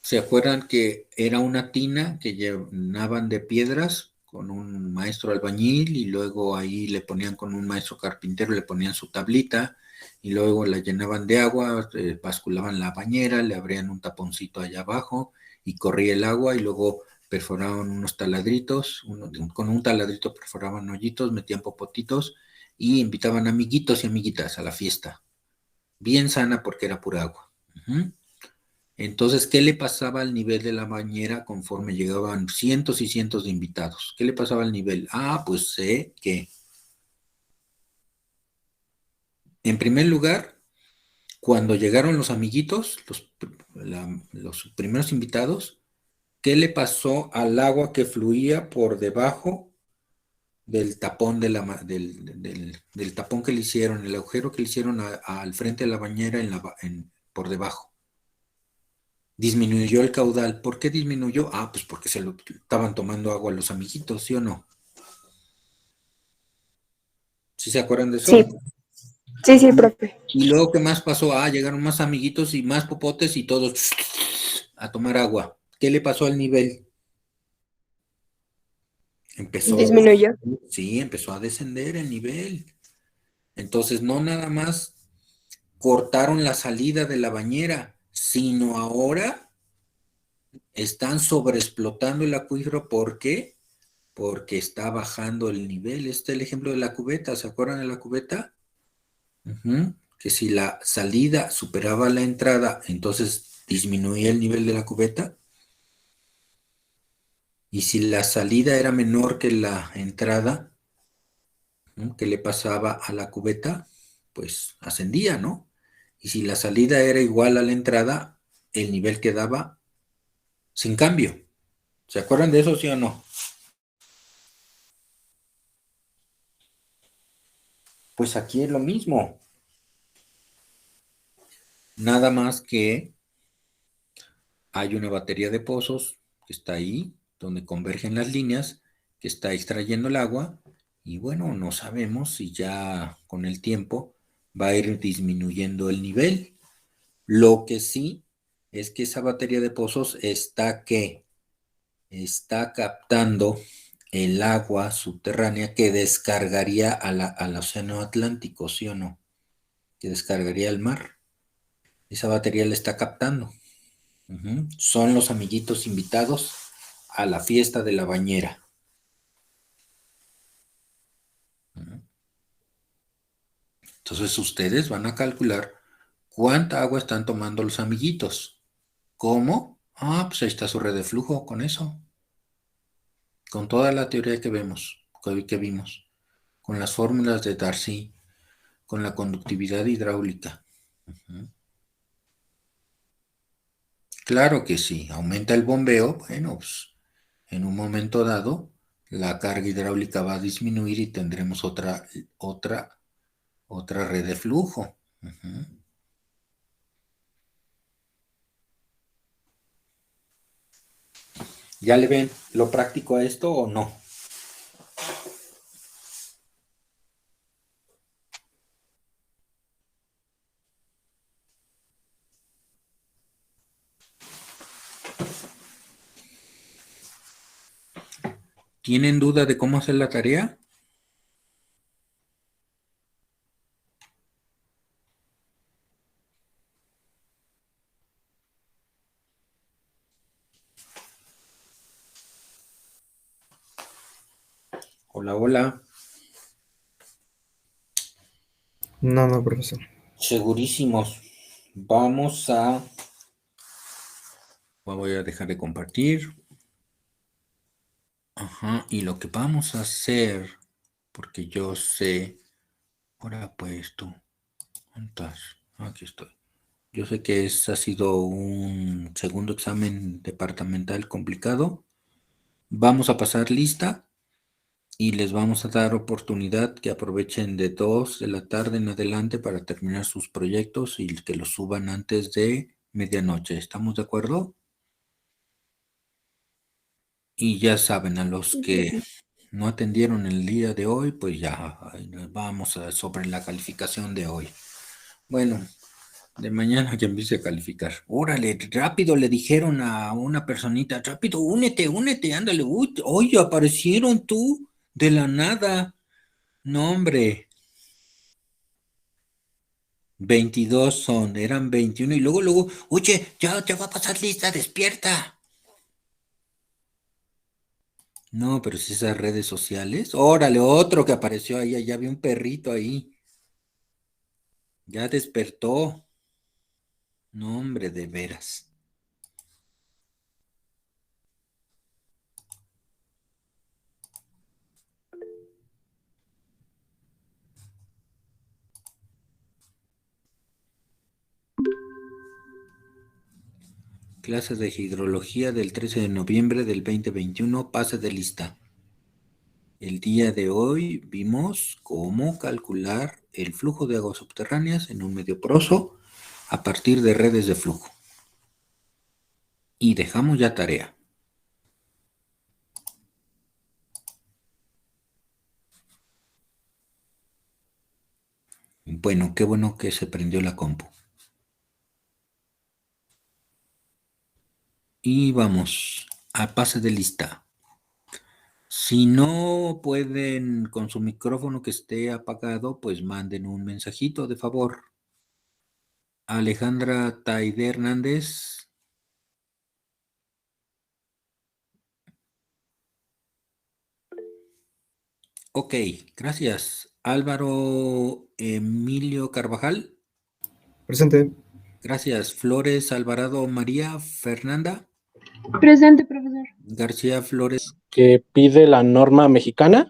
¿Se acuerdan que era una tina que llenaban de piedras con un maestro albañil y luego ahí le ponían con un maestro carpintero, le ponían su tablita y luego la llenaban de agua, basculaban la bañera, le abrían un taponcito allá abajo y corría el agua y luego perforaban unos taladritos, con un taladrito perforaban hoyitos, metían popotitos y invitaban amiguitos y amiguitas a la fiesta. Bien sana porque era pura agua. Entonces, ¿qué le pasaba al nivel de la bañera conforme llegaban cientos y cientos de invitados? ¿Qué le pasaba al nivel? Pues sé que, en primer lugar, cuando llegaron los amiguitos, los primeros invitados, ¿qué le pasó al agua que fluía por debajo del tapón del tapón que le hicieron, el agujero que le hicieron al frente de la bañera por debajo. Disminuyó el caudal. ¿Por qué disminuyó? Ah, pues porque estaban tomando agua los amiguitos, ¿sí o no? ¿Sí se acuerdan de eso? Sí, sí, sí, profe. Y luego, ¿qué más pasó? Ah, llegaron más amiguitos y más popotes y todos a tomar agua. ¿Qué le pasó al nivel? Disminuyó. Sí, empezó a descender el nivel. Entonces, no nada más cortaron la salida de la bañera, sino ahora están sobreexplotando el acuífero. ¿Por qué? Porque está bajando el nivel. Este es el ejemplo de la cubeta. ¿Se acuerdan de la cubeta? Que si la salida superaba la entrada, entonces disminuía el nivel de la cubeta. Y si la salida era menor que la entrada, ¿no?, que le pasaba a la cubeta, pues ascendía, ¿no? Y si la salida era igual a la entrada, el nivel quedaba sin cambio. ¿Se acuerdan de eso, sí o no? Pues aquí es lo mismo. Nada más que hay una batería de pozos que está ahí, donde convergen las líneas, que está extrayendo el agua, y bueno, no sabemos si ya con el tiempo va a ir disminuyendo el nivel. Lo que sí es que esa batería de pozos está captando el agua subterránea que descargaría al océano Atlántico, ¿sí o no? Que descargaría al mar. Esa batería la está captando. Son los amiguitos invitados a la fiesta de la bañera. Entonces ustedes van a calcular cuánta agua están tomando los amiguitos. ¿Cómo? Ah, pues ahí está su red de flujo con eso. Con toda la teoría que vimos, con las fórmulas de Darcy, con la conductividad hidráulica. Claro que sí, aumenta el bombeo, bueno, pues en un momento dado la carga hidráulica va a disminuir y tendremos otra red de flujo. ¿Ya le ven lo práctico a esto o no? ¿Tienen duda de cómo hacer la tarea? Hola, hola. No, profesor. Segurísimos. Voy a dejar de compartir. Ajá, y lo que vamos a hacer, porque yo sé, ahora pues tú, ¿dónde estás? Aquí estoy. Yo sé que ha sido un segundo examen departamental complicado. Vamos a pasar lista y les vamos a dar oportunidad que aprovechen de 2 de la tarde en adelante para terminar sus proyectos y que los suban antes de medianoche. ¿Estamos de acuerdo? Y ya saben, a los que no atendieron el día de hoy, pues ya vamos sobre la calificación de hoy. Bueno, de mañana que empiece a calificar. Órale, rápido le dijeron a una personita, rápido, únete, ándale, oye, aparecieron tú de la nada. No, hombre, 22 eran 21 y luego, oye, ya va a pasar lista, despierta. No, pero si esas redes sociales, órale, otro que apareció ahí, ya vi un perrito ahí, ya despertó. No, hombre, de veras. Clases de hidrología del 13 de noviembre del 2021, pase de lista. El día de hoy vimos cómo calcular el flujo de aguas subterráneas en un medio poroso a partir de redes de flujo. Y dejamos ya tarea. Bueno, qué bueno que se prendió la compu. Y vamos a pase de lista. Si no pueden con su micrófono que esté apagado, pues manden un mensajito de favor. Alejandra Taide Hernández. Ok, gracias. Álvaro Emilio Carvajal. Presente. Gracias. Flores Alvarado María Fernanda. Presente, profesor. García Flores. Que pide la norma mexicana,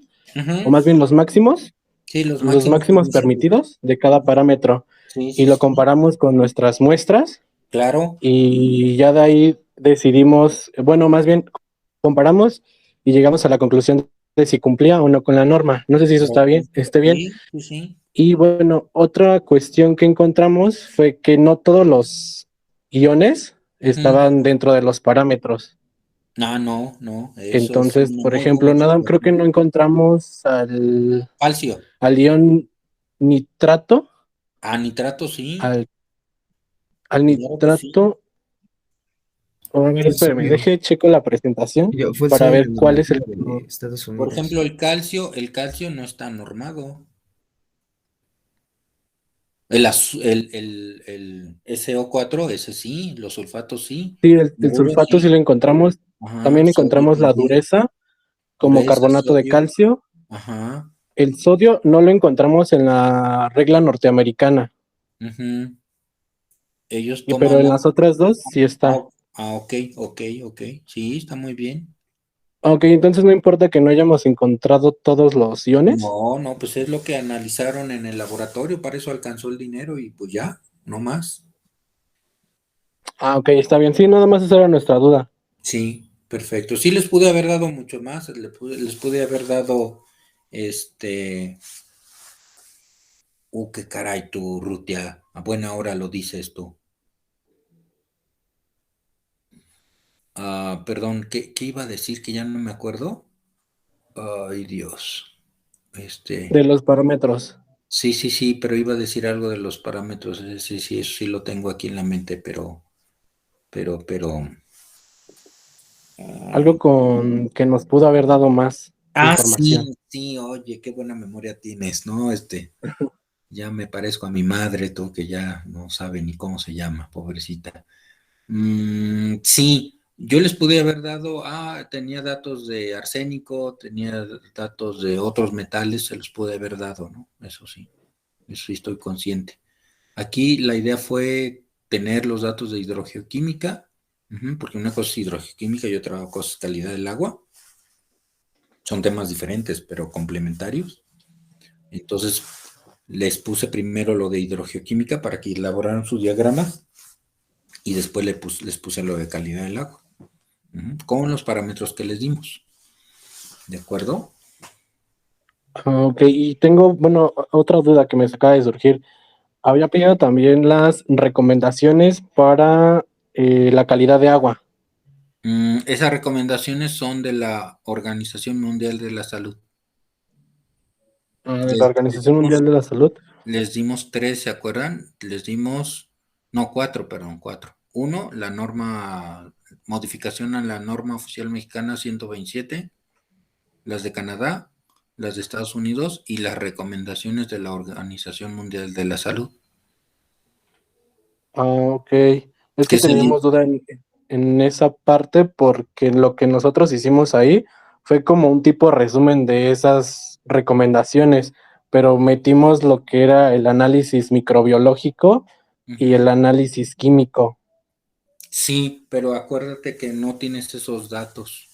o más bien los máximos, Sí, los máximos permitidos de cada parámetro. Sí, Y lo comparamos con nuestras muestras. Claro. Y ya de ahí decidimos, bueno, más bien comparamos y llegamos a la conclusión de si cumplía o no con la norma. No sé si eso esté bien. Sí. Y bueno, otra cuestión que encontramos fue que no todos los iones estaban dentro de los parámetros. No. Entonces, por ejemplo, creo que no encontramos al calcio. Al ion nitrato. A nitrato, sí. Al nitrato. A ver, espérame, checo la presentación para ver cuál es el de Estados Unidos. Por ejemplo, el calcio no está normado. El SO4, ese sí, los sulfatos sí. Sí, el sulfato sí lo encontramos. Ajá, también encontramos la dureza como carbonato de calcio. Ajá. El sodio no lo encontramos en la regla norteamericana. Ellos pero en las otras dos sí está. Ok. Sí, está muy bien. Ok, entonces no importa que no hayamos encontrado todos los iones. No, pues es lo que analizaron en el laboratorio, para eso alcanzó el dinero y pues ya, no más. Ok, está bien. Sí, nada más esa era nuestra duda. Sí, perfecto. Sí les pude haber dado mucho más, les pude haber dado qué caray tú, Rutia, a buena hora lo dices tú. Perdón, ¿qué iba a decir que ya no me acuerdo? Ay, Dios. De los parámetros. Sí, pero iba a decir algo de los parámetros. Sí, eso sí lo tengo aquí en la mente, pero. Algo con que nos pudo haber dado más información. Sí, oye, qué buena memoria tienes, ¿no? Ya me parezco a mi madre, tú que ya no sabe ni cómo se llama, pobrecita. Sí, yo les pude haber dado, tenía datos de arsénico, tenía datos de otros metales, se los pude haber dado, ¿no? Eso sí estoy consciente. Aquí la idea fue tener los datos de hidrogeoquímica, porque una cosa es hidrogeoquímica y otra cosa es calidad del agua. Son temas diferentes, pero complementarios. Entonces, les puse primero lo de hidrogeoquímica para que elaboraran su diagrama y después les puse lo de calidad del agua, con los parámetros que les dimos. ¿De acuerdo? Ok, y tengo, otra duda que me acaba de surgir. Había pedido también las recomendaciones para la calidad de agua. Esas recomendaciones son de la Organización Mundial de la Salud. De la Organización Mundial de la Salud. Les dimos 3, ¿se acuerdan? Les dimos, 4. Uno, la norma, modificación a la norma oficial mexicana 127, las de Canadá, las de Estados Unidos y las recomendaciones de la Organización Mundial de la Salud. Ok. Es que teníamos duda en esa parte porque lo que nosotros hicimos ahí fue como un tipo resumen de esas recomendaciones, pero metimos lo que era el análisis microbiológico y el análisis químico. Sí, pero acuérdate que no tienes esos datos.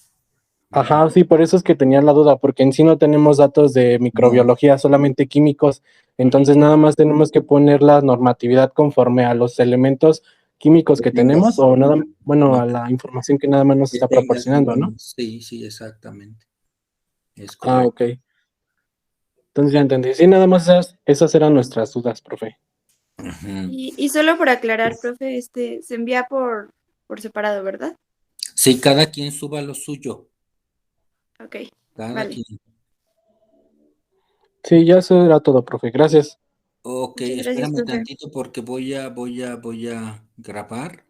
Ajá, sí, por eso es que tenía la duda, porque en sí no tenemos datos de microbiología, solamente químicos, entonces nada más tenemos que poner la normatividad conforme a los elementos químicos que tenemos o a la información que nada más nos está proporcionando, ¿no? Sí, exactamente. Es Ah, correcto. ok. Entonces ya entendí. Sí, nada más esas eran nuestras dudas, profe. Ujú. Y solo por aclarar, profe, se envía por separado, ¿verdad? Sí, cada quien suba lo suyo. Ok, Cada vale. quien. Sí, ya eso era todo, profe. Gracias. Ok, Muchas gracias, espérame profe. tantito porque voy a grabar,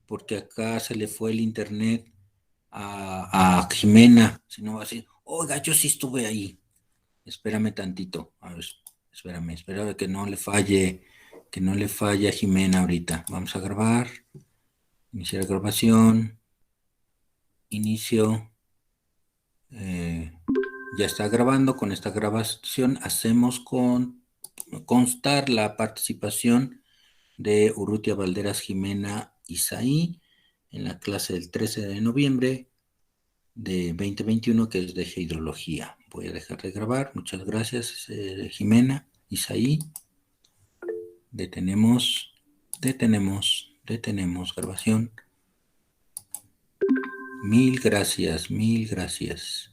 porque acá se le fue el internet a Jimena. Si no va a decir, oiga, yo sí estuve ahí. Espérame tantito. A ver, espérame que no le falle a Jimena ahorita. Vamos a grabar. Iniciar grabación. Inicio. Ya está grabando. Con esta grabación hacemos constar la participación de Urrutia Valderas Jimena Isaí en la clase del 13 de noviembre de 2021, que es de hidrología. Voy a dejar de grabar. Muchas gracias, Jimena Isaí. Detenemos grabación. Mil gracias, mil gracias.